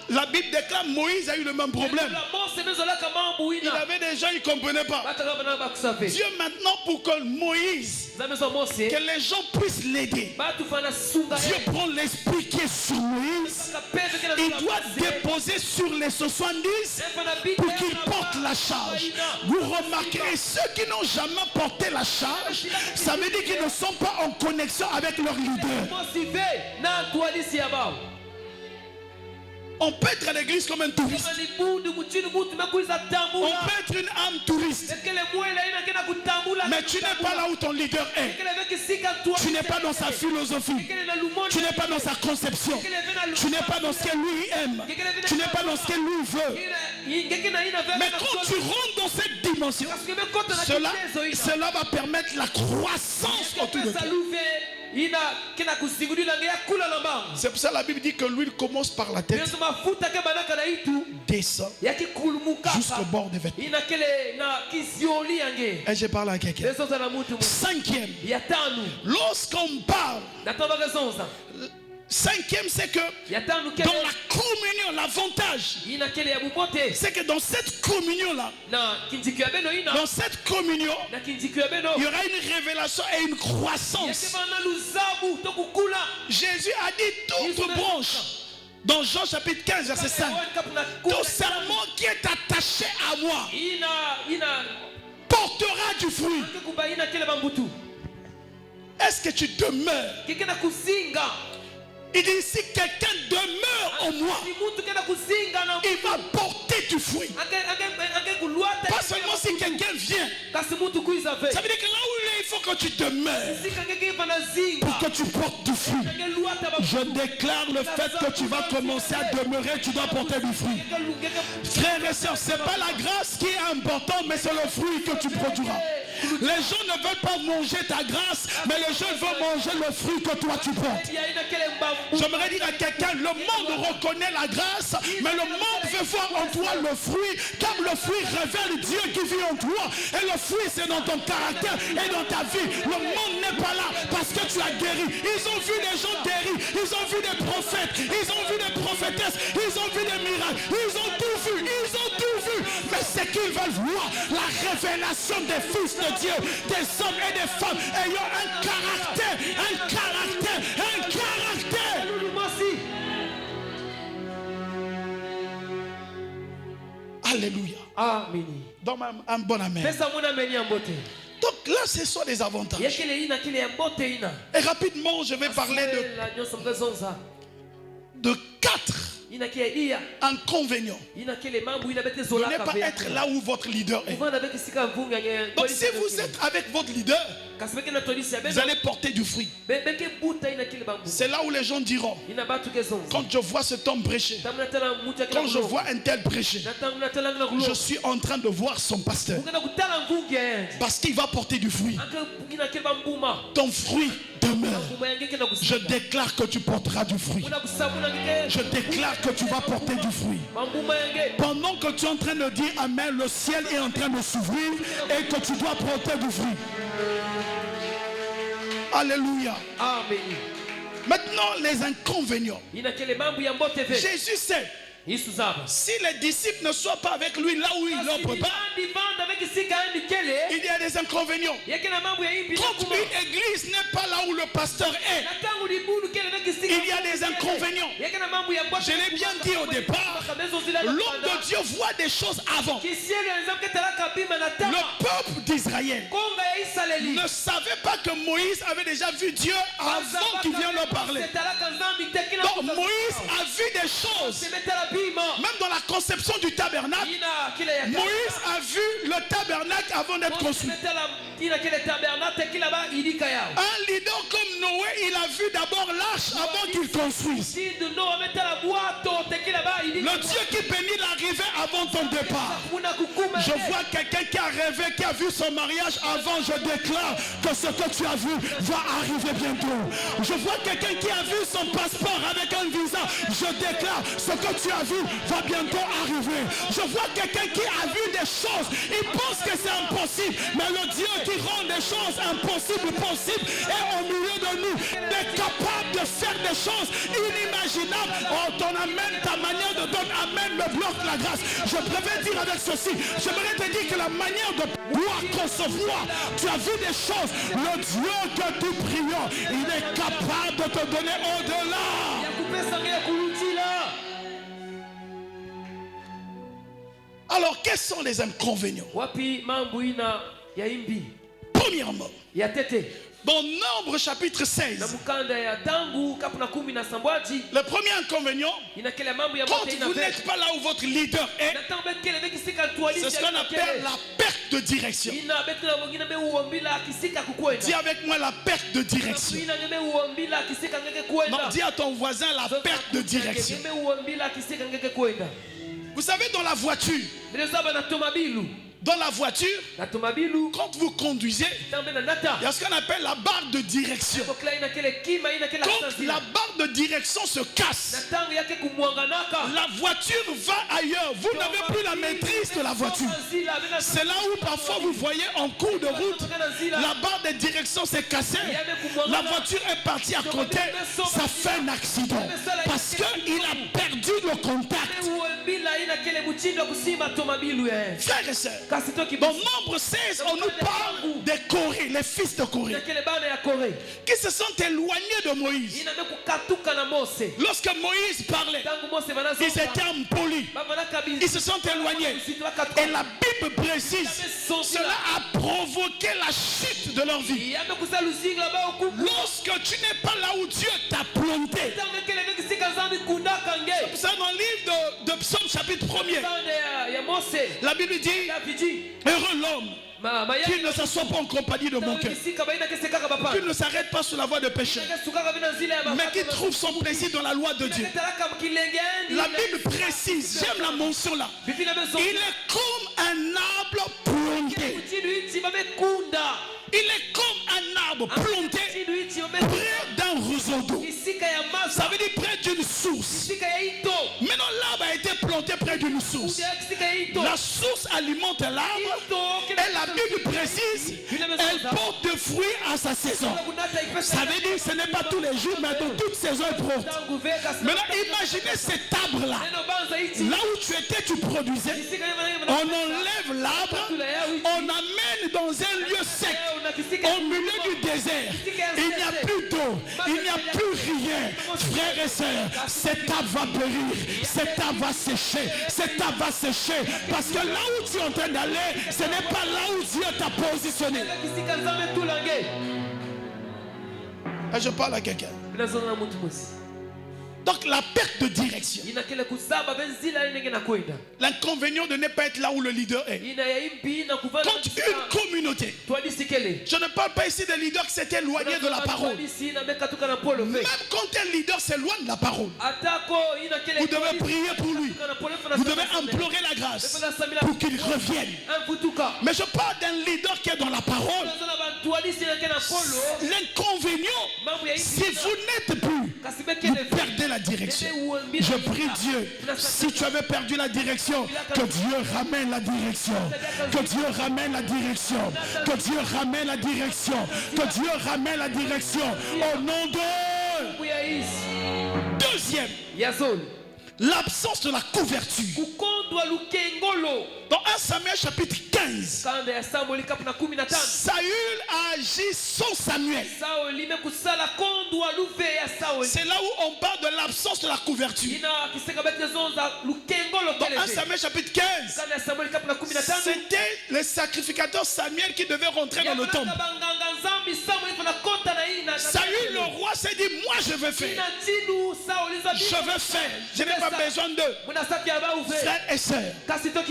la Bible déclare Moïse a eu le même problème. Il avait des gens, ils ne comprenaient pas. Dieu maintenant pour que Moïse, que les gens puissent l'aider, Dieu prend l'esprit qui est sur Moïse. Il doit déposer sur les 70 pour qu'il porte la charge. Vous remarquez, ceux qui n'ont jamais porté la charge, ça veut dire qu'ils ne sont pas en connexion avec leur leader. On peut être à l'église comme un touriste. On peut être une âme touriste. Mais tu n'es pas là où ton leader est. Tu n'es pas dans sa philosophie. Tu n'es pas dans sa conception. Tu n'es pas dans ce que lui aime. Tu n'es pas dans ce que lui veut. Mais quand tu rentres dans cette dimension, cela va permettre la croissance autour de toi. C'est pour ça que la Bible dit que l'huile commence par la tête, descend jusqu'au bord des vêtements. Et je parle à quelqu'un. Cinquième, lorsqu'on parle, cinquième, c'est que dans la communion, l'avantage, c'est que dans cette communion-là, dans cette communion, il y aura une révélation et une croissance. Jésus a dit toute branche, dans Jean chapitre 15, verset 5, tout serment qui est attaché à moi portera du fruit. Est-ce que tu demeures? Il dit, si quelqu'un demeure en moi, il va porter du fruit. Pas seulement si quelqu'un vient. Ça veut dire que là où il est, il faut que tu demeures pour que tu portes du fruit. Je déclare le fait que tu vas commencer à demeurer, tu dois porter du fruit. Frères et sœurs, ce n'est pas la grâce qui est importante, mais c'est le fruit que tu produiras. Les gens ne veulent pas manger ta grâce, mais les gens veulent manger le fruit que toi tu portes. J'aimerais dire à quelqu'un, le monde reconnaît la grâce, mais le monde veut voir en toi le fruit, comme le fruit révèle Dieu qui vit en toi. Et le fruit, c'est dans ton caractère et dans ta vie. Le monde n'est pas là parce que tu as guéri. Ils ont vu des gens guéris, ils ont vu des prophètes, ils ont vu des prophétesses, ils ont vu des miracles, ils ont tout vu, ils ont tout vu. Mais c'est qu'ils veulent voir la révélation des fils de Dieu, des hommes et des femmes ayant un caractère, un caractère, un caractère. Alléluia. Amen. Donne un bon amen. Donc là, ce sont les avantages. Et rapidement, je vais parler de 4 inconvénients. Ne pas être là où votre leader est. Donc si vous êtes avec votre leader, vous allez porter du fruit. C'est là où les gens diront, quand je vois cet homme prêcher, quand je vois un tel prêcher, je suis en train de voir son pasteur. Parce qu'il va porter du fruit. Ton fruit demeure. Je déclare que tu porteras du fruit. Je déclare que tu vas porter du fruit. Pendant que tu es en train de dire amen, le ciel est en train de s'ouvrir et que tu dois porter du fruit. Alléluia. Amen. Maintenant, les inconvénients. Jésus sait. Si les disciples ne sont pas avec lui là où il leur prépare, il y a des inconvénients. Quand une église n'est pas là où le pasteur est, il y a des inconvénients. Je l'ai bien dit au départ, l'homme de Dieu voit des choses avant. Le peuple d'Israël ne savait pas que Moïse avait déjà vu Dieu avant qu'il vienne leur parler. Donc Moïse a vu des choses. Même dans la conception du tabernacle, Moïse a vu le tabernacle avant d'être construit. Un leader comme Noé, il a vu d'abord l'arche avant qu'il construise. Le Dieu qui bénit l'arrivée avant ton départ. Je vois quelqu'un qui a rêvé, qui a vu son mariage avant. Je déclare que ce que tu as vu va arriver bientôt. Je vois quelqu'un qui a vu son passeport avec un visa. Je déclare ce que tu as vu va bientôt arriver. Je vois quelqu'un qui a vu des choses. Il pense que c'est impossible. Mais le Dieu qui rend des choses impossibles possibles est au milieu de nous. Il est capable de faire des choses inimaginables. Oh, ton amen, ta manière de donner amen me bloque la grâce. Je préfère dire avec ceci. J'aimerais te dire que la manière de pouvoir concevoir, tu as vu des choses. Le Dieu que tu prions, il est capable de te donner au-delà. Alors, quels sont les inconvénients? Premièrement, dans Nombre chapitre 16, le premier inconvénient, quand vous n'êtes pas là où votre leader est, c'est ce qu'on appelle la perte de direction. Dis avec moi la perte de direction. Non, dis à ton voisin la perte de direction. Vous savez, dans la voiture, Dans la voiture, quand vous conduisez, il y a ce qu'on appelle la barre de direction. Quand la barre de direction se casse, la voiture va ailleurs. Vous n'avez plus la maîtrise de la voiture. C'est là où parfois vous voyez en cours de route, la barre de direction s'est cassée. La voiture est partie à côté. Ça fait un accident. Parce qu'il a perdu le contact. Frères et sœurs, dans Nombre 16, on nous parle des Corée, les fils de Corée, qui se sont éloignés de Moïse. Lorsque Moïse parlait, ils étaient impolis. Ils se sont éloignés. Et la Bible précise, cela a provoqué la chute de leur vie. Lorsque tu n'es pas là où Dieu t'a planté. C'est pour ça dans le livre de Psaume chapitre 1er, la Bible dit, heureux l'homme qu'il ne s'assoit pas en compagnie de mon cœur, qu'il ne s'arrête pas sur la voie de péché, mais qu'il trouve son plaisir dans la loi de Dieu. La Bible précise, j'aime la mention là, il est comme un arbre planté. Il est comme un arbre planté près d'un roseau d'eau. Ça veut dire près d'une source. Maintenant l'arbre a été planté près d'une source. La source alimente l'arbre et la Bible précise, elle porte des fruits à sa saison. Ça veut dire que ce n'est pas tous les jours, mais dans toute saison elle porte. Maintenant imaginez cet arbre là. Là où tu étais, tu produisais. On enlève l'arbre, on amène dans un lieu sec. Au milieu du désert, il n'y a plus d'eau, il n'y a plus rien. Frères et sœurs, cet arbre va périr, cet arbre va sécher, cet arbre va sécher. Parce que là où tu es en train d'aller, ce n'est pas là où Dieu t'a positionné. Et je parle à quelqu'un. Donc la perte de direction. L'inconvénient de ne pas être là où le leader est. Quand une communauté, je ne parle pas ici des leaders qui s'étaient éloignés de la parole. Même quand un leader s'éloigne de la parole, vous devez prier pour lui. Vous devez implorer la grâce pour qu'il revienne. Mais je parle d'un leader qui est dans la parole. L'inconvénient, si vous n'êtes plus, vous perdez la direction. Je prie Dieu, si tu avais perdu la direction, que Dieu ramène la direction, que Dieu ramène la direction, que Dieu ramène la direction, que Dieu ramène la direction au nom de... Deuxième, l'absence de la couverture. Dans 1 Samuel chapitre 15, Saül a agi sans Samuel. C'est là où on parle de l'absence de la couverture. Dans 1 Samuel chapitre 15, c'était le sacrificateur Samuel qui devait rentrer dans le temple. Saül le roi s'est dit, moi je vais faire. Je vais faire. Je n'ai pas besoin d'eux. Frères et sœurs,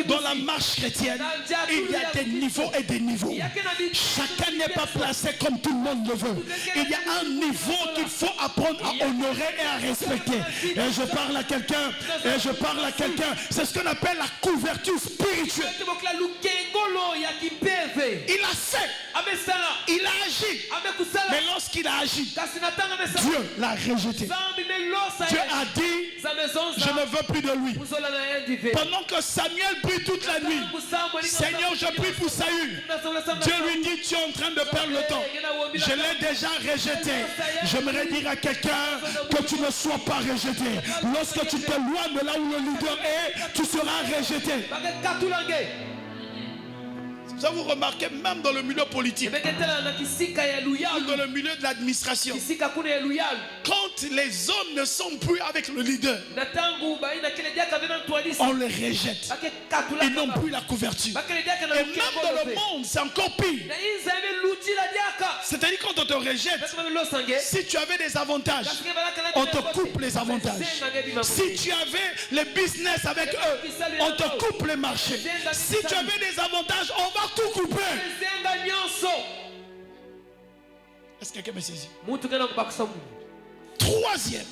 dans la marche chrétienne, il y a des niveaux et des niveaux. Chacun n'est pas placé comme tout le monde le veut. Il y a un niveau qu'il faut apprendre à honorer et à respecter. Et je parle à quelqu'un, c'est ce qu'on appelle la couverture spirituelle. Il a fait, il a agi, mais lorsqu'il a agi, Dieu l'a rejeté. Dieu a dit, je ne veux plus de lui. Pendant que Samuel prie toute la nuit, Seigneur, je prie pour Saül. Dieu lui dit, tu es en train de perdre le temps. Je l'ai déjà rejeté. J'aimerais dire à quelqu'un que tu ne sois pas rejeté. Lorsque tu t'éloignes de là où le leader est, tu seras rejeté. Ça vous remarquez même dans le milieu politique, dans le milieu de l'administration, quand les hommes ne sont plus avec le leader, on les rejette. Ils n'ont plus la couverture. Et même dans le monde, c'est encore pire. C'est-à-dire quand on te rejette, si tu avais des avantages, on te coupe les avantages. Si tu avais les business avec eux, on te coupe les marchés. Si tu avais des avantages, on va tout couper. Est-ce que quelqu'un me saisit? Troisième,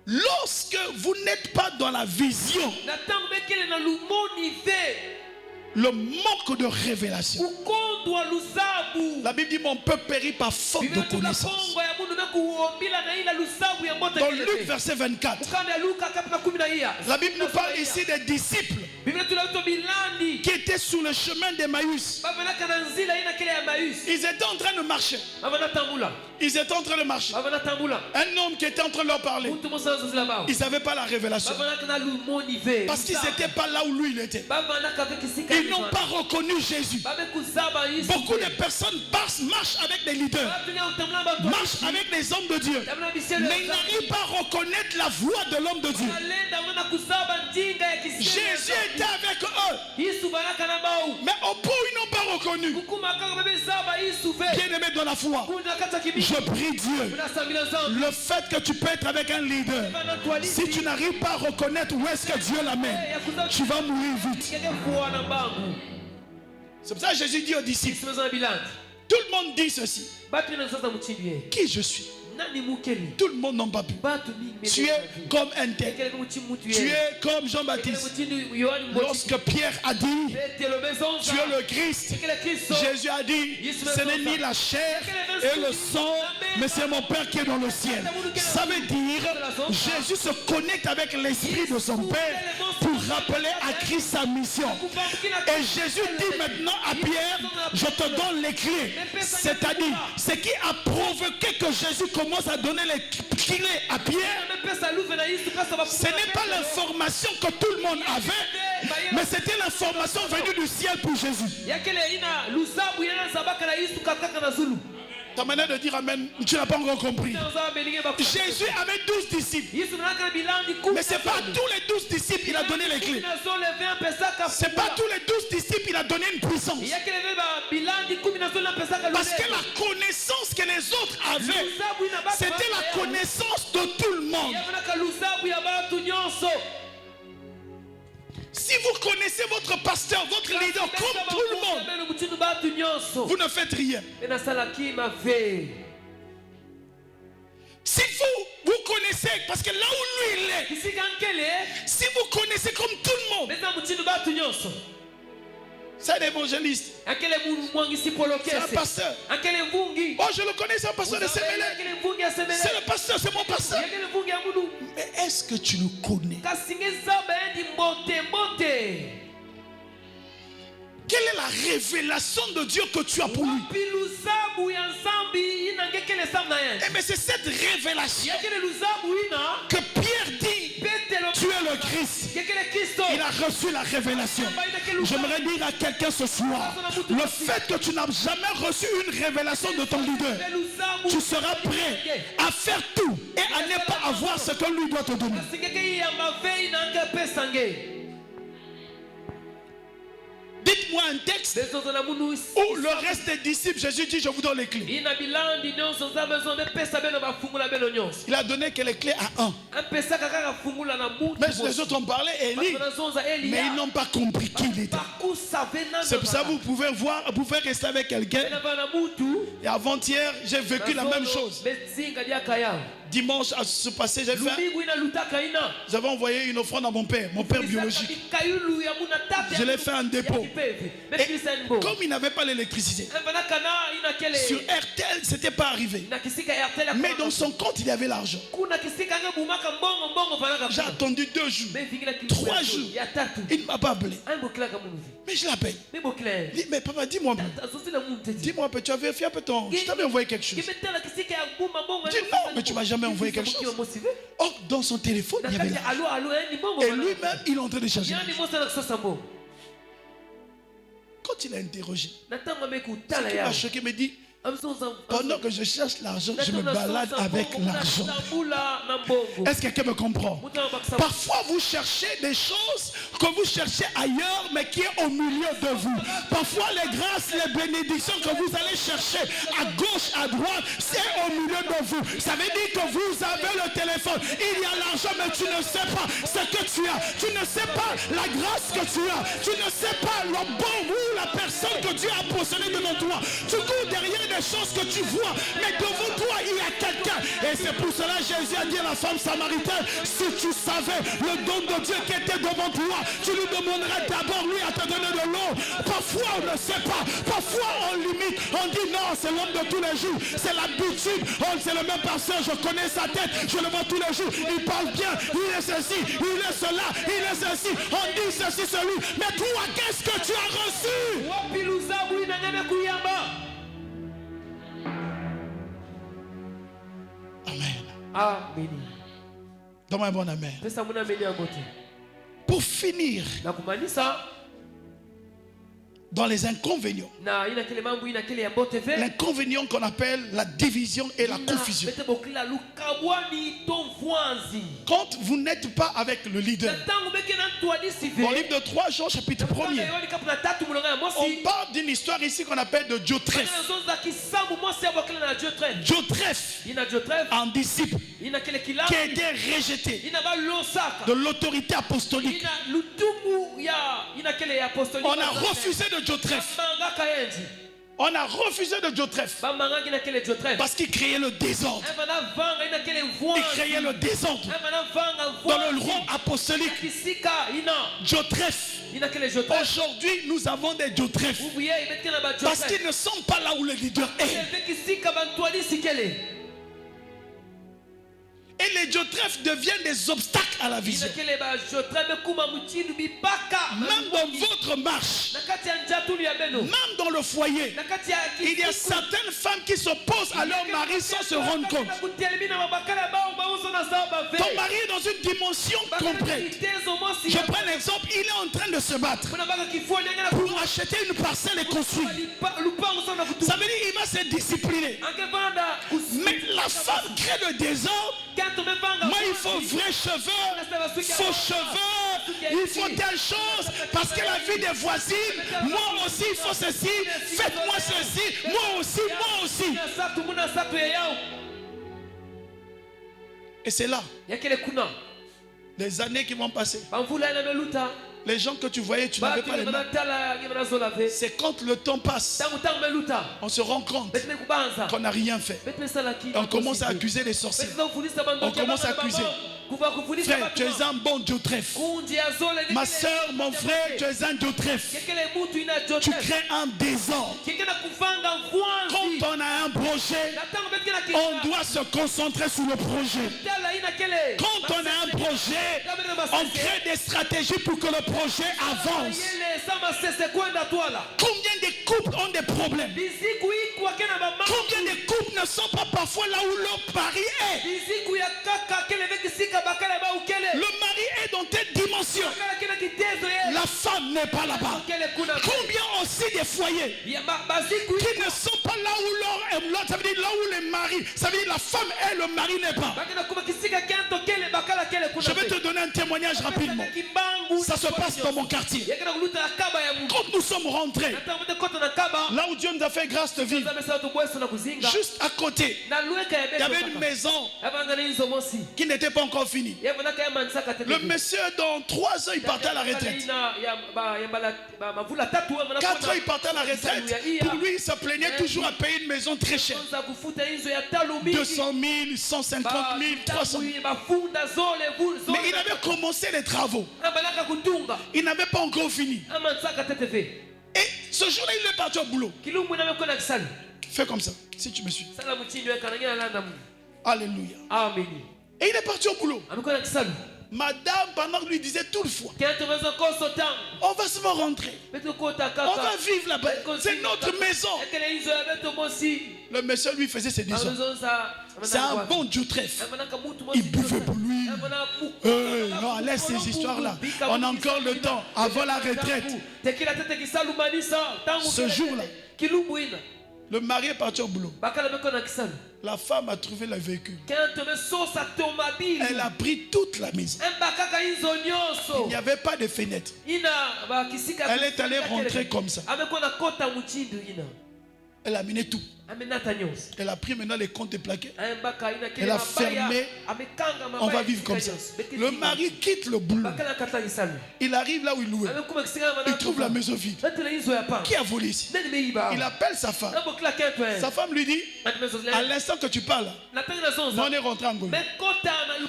lorsque vous n'êtes pas dans la vision, le manque de révélation. La Bible dit mon peuple périt par faute de connaissance. Dans Luc verset 24, la Bible nous parle ici des disciples qui étaient sur le chemin d'Emmaüs. Ils étaient en train de marcher. Ils étaient en train de marcher. Un homme qui était en train de leur parler. Ils n'avaient pas la révélation. Parce qu'ils n'étaient pas là où lui il était. Ils n'ont pas reconnu Jésus. Beaucoup de personnes marchent avec des leaders, marchent avec des hommes de Dieu, mais ils n'arrivent pas à reconnaître la voix de l'homme de Dieu. Jésus était avec eux, mais au point où ils n'ont pas reconnu. Bien-aimé dans la foi, je prie Dieu, le fait que tu peux être avec un leader, si tu n'arrives pas à reconnaître où est-ce que Dieu l'amène, tu vas mourir vite. C'est pour ça que Jésus dit aux disciples, tout le monde dit ceci, qui je suis? Tout le monde n'a pas pu. Tu es comme un tel. Tu es comme Jean-Baptiste. Lorsque Pierre a dit, tu es le Christ, Jésus a dit, ce n'est ni la chair et le sang, mais c'est mon Père qui est dans le ciel. Ça veut dire, Jésus se connecte avec l'esprit de son Père pour rappeler à Christ sa mission. Et Jésus dit maintenant à Pierre, je te donne les clés. C'est-à-dire, ce qui a provoqué que Jésus commence à donner les clés à Pierre, ce n'est pas l'information que tout le monde avait, mais c'était l'information venue du ciel pour Jésus. Ta manière de dire amen, tu n'as pas encore compris. Jésus avait 12 disciples, mais ce n'est pas à tous les 12 disciples qu'il a donné les clés. Ce n'est pas à tous les 12 disciples qu'il a donné une puissance. Parce que la connaissance que les autres avaient, c'était la connaissance de tout le monde. Si vous connaissez votre pasteur, votre leader comme tout le monde, vous ne faites rien. Si vous connaissez, parce que là où lui il est, si vous connaissez comme tout le monde, c'est un évangéliste, c'est un pasteur. Oh, je le connais, c'est un pasteur de Sémélé. C'est le pasteur, c'est mon pasteur. Mais est-ce que tu le connais? Quelle est la révélation de Dieu que tu as pour lui? Mais c'est cette révélation que Pierre dit, tu es le Christ. Il a reçu la révélation. J'aimerais dire à quelqu'un ce soir, le fait que tu n'as jamais reçu une révélation de ton leader, tu seras prêt à faire tout et à ne pas avoir ce que lui doit te donner. Dites-moi un texte où le reste des disciples, Jésus dit, je vous donne les clés. Il a donné que les clés à un. Mais les autres ont parlé, Élie, mais ils n'ont pas compris qui il était. C'est pour ça que vous pouvez voir, vous pouvez rester avec quelqu'un. Et avant-hier, j'ai vécu la même chose. Dimanche, à ce passé, j'avais envoyé une offrande à mon père biologique. Je l'ai fait en dépôt. Et comme il n'avait pas l'électricité, sur RTL, ce n'était pas arrivé. Mais dans son compte, il y avait l'argent. J'ai attendu 2 jours, 3 jours. Il ne m'a pas appelé. Mais je l'appelle. Mais papa, dis-moi, tu as vérifié un peu ton... Je t'avais envoyé quelque chose. Dis non, mais tu m'as jamais envoyé quelque chose. Or, dans son téléphone, il y avait l'argent. Et lui-même, il est en train de chercher. Quand il a interrogé, ce qui m'a choqué, il me dit, pendant que je cherche l'argent, je me balade avec l'argent. Est-ce que quelqu'un me comprend? Parfois vous cherchez des choses que vous cherchez ailleurs, mais qui est au milieu de vous. Parfois les grâces, les bénédictions que vous allez chercher à gauche, à droite, c'est au milieu de vous. Ça veut dire que vous avez le téléphone, il y a l'argent, mais tu ne sais pas ce que tu as. Tu ne sais pas la grâce que tu as. Tu ne sais pas le bon ou la personne que Dieu a positionné devant toi. Tu cours derrière des choses que tu vois, mais devant toi, il y a quelqu'un. Et c'est pour cela que Jésus a dit à la femme samaritaine, si tu savais le don de Dieu qui était devant toi, tu lui demanderais d'abord lui à te donner de l'eau. Parfois on ne sait pas, parfois on limite, on dit non, c'est l'homme de tous les jours, c'est l'habitude, c'est le même pasteur, je connais sa tête, je le vois tous les jours, il parle bien, il est ceci, il est cela, il est ceci, on dit ceci, celui, mais toi, qu'est-ce que tu as reçu? Amen. Amen. Donne-moi un bon amen. Pour finir, dans les inconvénients, l'inconvénient qu'on appelle la division et la confusion. Quand vous n'êtes pas avec le leader, dans le livre de 3 Jean chapitre 1er, on parle d'une histoire ici qu'on appelle de Diotrephe. Diotrephe, un disciple qui a été rejeté de l'autorité apostolique. On a refusé de Diotrephe. On a refusé de Diotrephe parce qu'il créait le désordre. Il créait le désordre dans le rang apostolique. Diotrephe. Aujourd'hui, nous avons des Diotrephes parce qu'ils ne sont pas là où le leader est. Et les Diotrephes deviennent des obstacles à la vision. Même dans votre marche, même dans le foyer, il y a certaines femmes qui s'opposent à leur mari sans se rendre compte. Ton mari est dans une dimension complète. Je prends l'exemple, il est en train de se battre pour acheter une parcelle et construire. Ça veut dire qu'il va se discipliner. Mais la femme crée le désordre. Moi, il faut vrais cheveux, faux cheveux, il faut telle chose, parce que la vie des voisines, moi aussi, il faut ceci, faites-moi ceci, moi aussi, moi aussi. Et c'est là, les années qui vont passer. Les gens que tu voyais, tu n'avais pas les mains. C'est quand le temps passe, on se rend compte qu'on n'a rien fait. On commence à accuser les sorciers. On commence à accuser. Frère, tu es un bon Diotrephe. Ma soeur, mon frère, tu es un Diotrephe. Tu crées un désordre. Quand on a un projet, on doit se concentrer sur le projet. Quand on a un projet, on crée des stratégies pour que le projet avance. Combien de couples ont des problèmes? Combien de couples ne sont pas parfois là où leur mari est? Le mari est dans telle dimension. La femme n'est pas là-bas. Combien aussi des foyers qui ne sont pas là où leur, ça veut dire là où le mari, ça veut dire la femme et le mari n'est pas. Je vais te donner un témoignage rapidement. Ça se passe dans mon quartier. Quand nous sommes rentrés, là où Dieu nous a fait grâce de vivre, juste à côté, il y avait une maison qui n'était pas encore finie. Le monsieur, dans 3 ans, il partait à la retraite. 4 ans, il partait à la retraite. Pour lui, il se plaignait toujours à payer une maison très chère. 200 000, 150 000, 300 000. Mais il avait commencé les travaux. Il n'avait pas encore fini. Et ce jour-là, il est parti au boulot. Fais comme ça, si tu me suis. Alléluia. Amen. Et il est parti au boulot. Madame, pendant lui disait tout le fois, on va se rentrer. On va vivre là-bas. C'est notre maison. Le monsieur lui faisait ses désordres. C'est un bon Diotrephe. Il buvait pour lui. Non, laisse ces histoires-là. On a encore le temps avant la retraite. Ce jour-là, le mari est parti au boulot. La femme a trouvé le véhicule. Elle a pris toute la maison. Il n'y avait pas de fenêtre. Elle est allée rentrer comme ça. Elle a amené tout. Elle a pris maintenant les comptes déplaqués. Elle a fermé. On va vivre comme ça. Le mari quitte le boulot. Il arrive là où il louait. Il trouve la maison vide. Qui a volé ici? Il appelle sa femme. Sa femme lui dit, à l'instant que tu parles, on est rentré en Angola.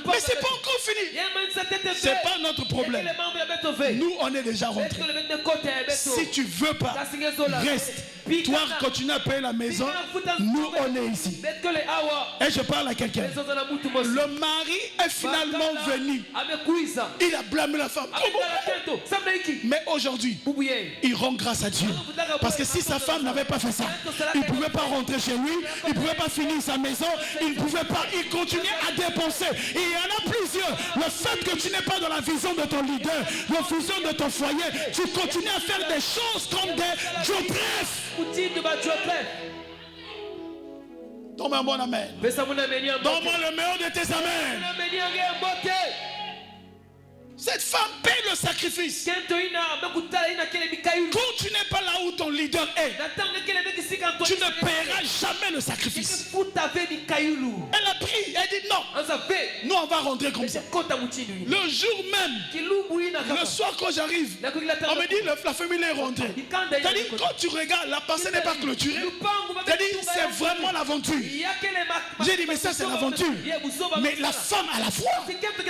Mais c'est pas encore fini. C'est pas notre problème. Nous, on est déjà rentrés. Si tu veux pas, reste. Toi, continue à payer la maison. Nous, on est ici. Et je parle à quelqu'un. Le mari est finalement venu. Il a blâmé la femme. Mais aujourd'hui, il rend grâce à Dieu. Parce que si sa femme n'avait pas fait ça, il ne pouvait pas rentrer chez lui. Il ne pouvait pas finir sa maison. Il ne pouvait pas. Il continuait à dépenser. Et il y en a plusieurs. Le fait que tu n'es pas dans la vision de ton leader, la vision de ton foyer, tu continues à faire des choses comme des Joseph. Donne-moi un bon amen. Donne-moi le meilleur de tes amens. Cette femme paie le sacrifice. Quand tu n'es pas là où ton leader est, tu ne paieras jamais le sacrifice. Elle a pris, elle dit non. Nous on va rentrer comme ça. Le jour même, le soir quand j'arrive, on me dit la famille est rentrée. C'est-à-dire quand tu regardes, la pensée n'est pas clôturée. C'est-à-dire c'est vraiment l'aventure. J'ai dit mais ça c'est l'aventure. Mais la femme à la foi,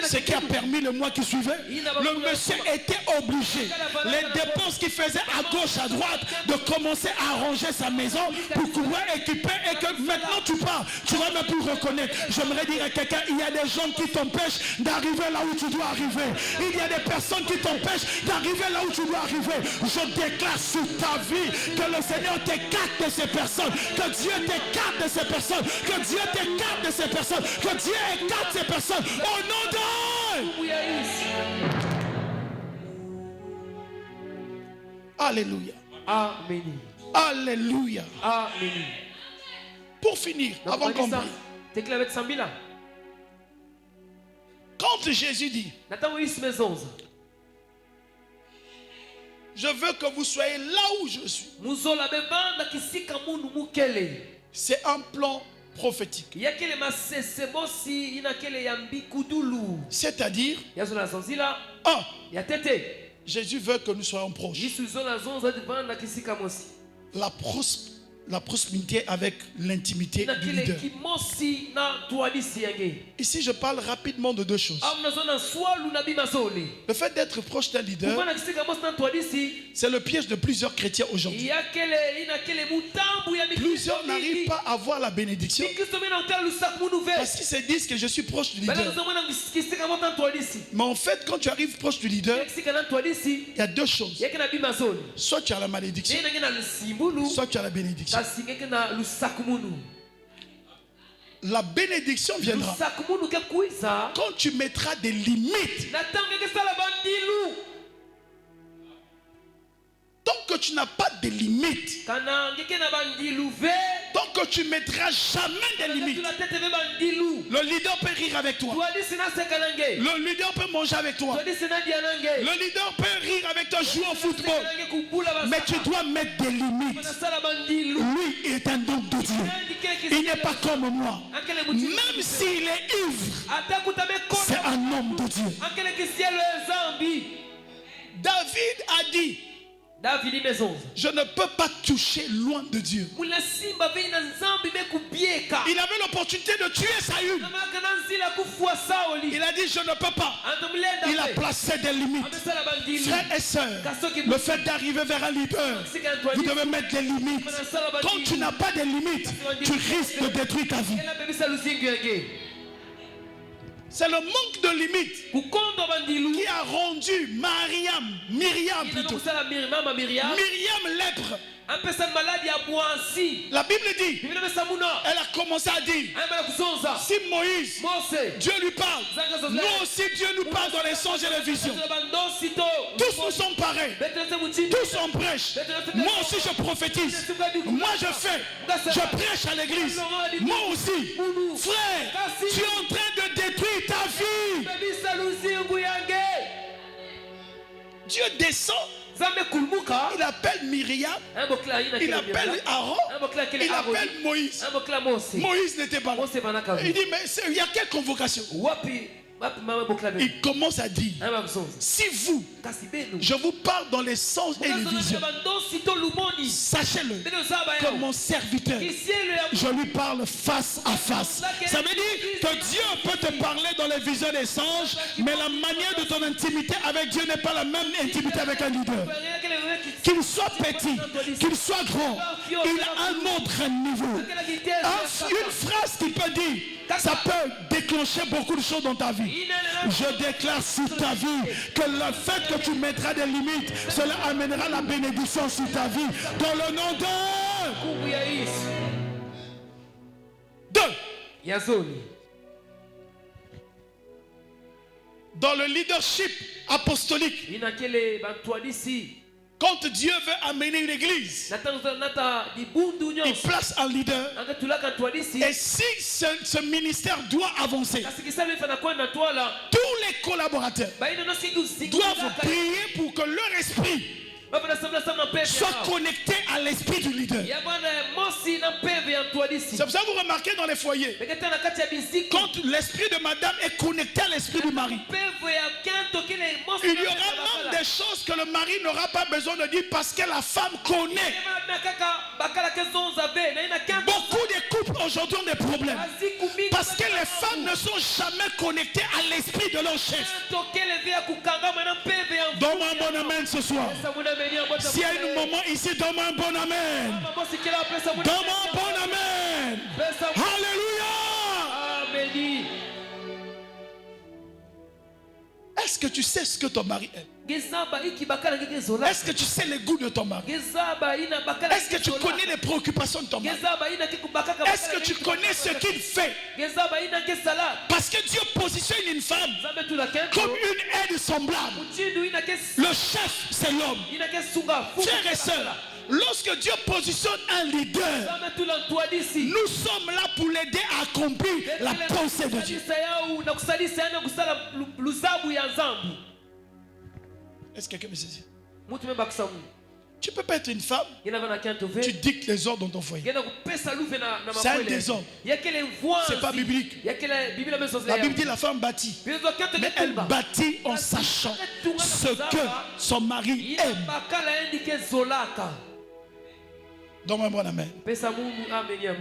ce qui a permis le mois qui suivait. Le monsieur était obligé, les dépenses qu'il faisait à gauche, à droite, de commencer à arranger sa maison pour pouvoir équiper et que maintenant tu pars, tu vas même plus reconnaître. J'aimerais dire à quelqu'un, il y a des gens qui t'empêchent d'arriver là où tu dois arriver. Il y a des personnes qui t'empêchent d'arriver là où tu dois arriver. Je déclare sur ta vie que le Seigneur t'écarte de ces personnes, que Dieu t'écarte de ces personnes, que Dieu t'écarte de ces personnes, que Dieu écarte ces personnes. Au nom de... Alléluia. Amen. Alléluia. Amen. Pour finir, avant qu'on prie. Quand Jésus dit, je veux que vous soyez là où je suis, c'est un plan prophétique. C'est-à-dire, Jésus veut que nous soyons proches. La proximité avec l'intimité du leader. Ici, je parle rapidement de deux choses. Le fait d'être proche d'un leader, c'est le piège de plusieurs chrétiens aujourd'hui. Plusieurs n'arrivent pas à voir la bénédiction parce qu'ils se disent que je suis proche du leader. Mais en fait, quand tu arrives proche du leader, il y a deux choses. Soit tu as la malédiction, soit tu as la bénédiction. La bénédiction viendra quand tu mettras des limites. Tant que tu n'as pas de limites, tant que tu ne mettras jamais de limites, le leader peut rire avec toi, le leader peut manger avec toi, le leader peut rire avec toi, jouer au football, mais tu dois mettre des limites. Lui, il est un homme de Dieu. Il n'est pas comme moi. Même s'il est ivre, c'est un homme de Dieu. David a dit, je ne peux pas toucher loin de Dieu. Il avait l'opportunité de tuer Saül. Il a dit je ne peux pas. Il a placé des limites. Frères et sœurs, le fait d'arriver vers un leader, vous devez mettre des limites. Quand tu n'as pas de limites, tu risques de détruire ta vie. C'est le manque de limites qui a rendu Myriam plutôt. Myriam lèpre. La Bible dit, elle a commencé à dire, si Moïse, Dieu lui parle, nous aussi Dieu nous parle dans les songes et les visions. Tous nous sommes pareils, tous on prêche. Moi aussi je prophétise, moi je fais, je prêche à l'église. Moi aussi, frère, tu es en train de détruire ta vie. Dieu descend il appelle Myriam, il appelle Aaron, il appelle Moïse. Moïse n'était pas là. Il dit, mais il y a quelle convocation? Il commence à dire, si vous, je vous parle dans les sens et les visions, sachez-le, comme mon serviteur, je lui parle face à face. Ça veut dire que Dieu peut te parler dans les visions des songes, mais la manière de ton intimité avec Dieu n'est pas la même intimité avec un leader. Qu'il soit petit, qu'il soit grand, il a un autre niveau. Une phrase qui peut dire, ça peut déclencher beaucoup de choses dans ta vie. Je déclare sur ta vie que le fait que tu mettras des limites, cela amènera la bénédiction sur ta vie. Dans le nom de dans le leadership apostolique, quand Dieu veut amener une église, il place un leader. Et si ce ministère doit avancer, tous les collaborateurs doivent prier pour que leur esprit soit connecté à l'esprit du leader. C'est pour ça que vous remarquez dans les foyers, quand l'esprit de madame est connecté à l'esprit du mari, il y aura même des choses que le mari n'aura pas besoin de dire parce que la femme connaît. Beaucoup de couples aujourd'hui ont des problèmes parce que les femmes ne sont jamais connectées à l'esprit de leur chef. Donne-moi un bon amen ce soir. S'il y a un moment ici, donne-moi un bon amen. Donne-moi un bon amen. Alléluia. Est-ce que tu sais ce que ton mari aime? Est-ce que tu sais les goûts de ton mari? Est-ce que tu connais les préoccupations de ton mari? Est-ce que tu connais ce qu'il fait? Parce que Dieu positionne une femme comme une aide semblable. Le chef, c'est l'homme. Frères et sœurs, lorsque Dieu positionne un leader, nous sommes là pour l'aider à accomplir la pensée de Dieu. Est-ce que quelqu'un me saisit? Tu ne peux pas être une femme, tu dictes les ordres dans ton foyer. C'est un désordre. Ce n'est pas biblique. La Bible dit la femme bâtit. Mais elle bâtit en sachant ce que son mari aime. Donne-moi un bon amen.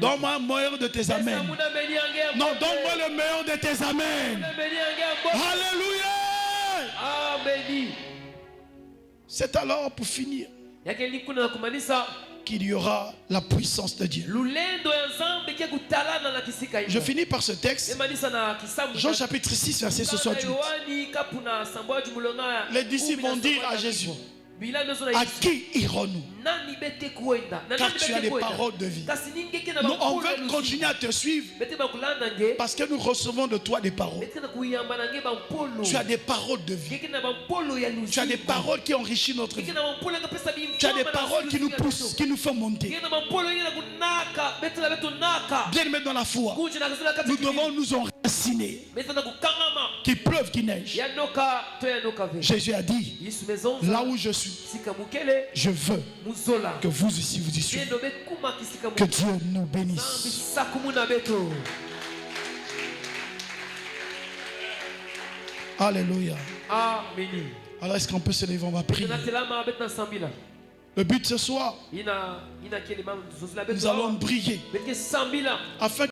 Donne-moi un meilleur de tes amens. Non, donne-moi le meilleur de tes amens. Alléluia. Amen. C'est alors pour finir qu'il y aura la puissance de Dieu. Je finis par ce texte. Jean chapitre 6 verset 68. Les disciples vont dire à Jésus, à qui irons-nous? Car tu as des paroles de vie. Nous, on veut continuer à te suivre parce que nous recevons de toi des paroles. Tu as des paroles de vie. Tu as des paroles qui enrichissent notre vie. Tu as des paroles qui nous poussent, qui nous font monter. Bien mettre dans la foi. Nous devons nous enraciner. Qu'il pleuve, qu'il neige. Jésus a dit, là où je suis, je veux que vous aussi vous y suivez. Que Dieu nous bénisse. Alléluia. Amen. Alors est-ce qu'on peut se lever, on va prier. Le but ce soir, nous allons briller afin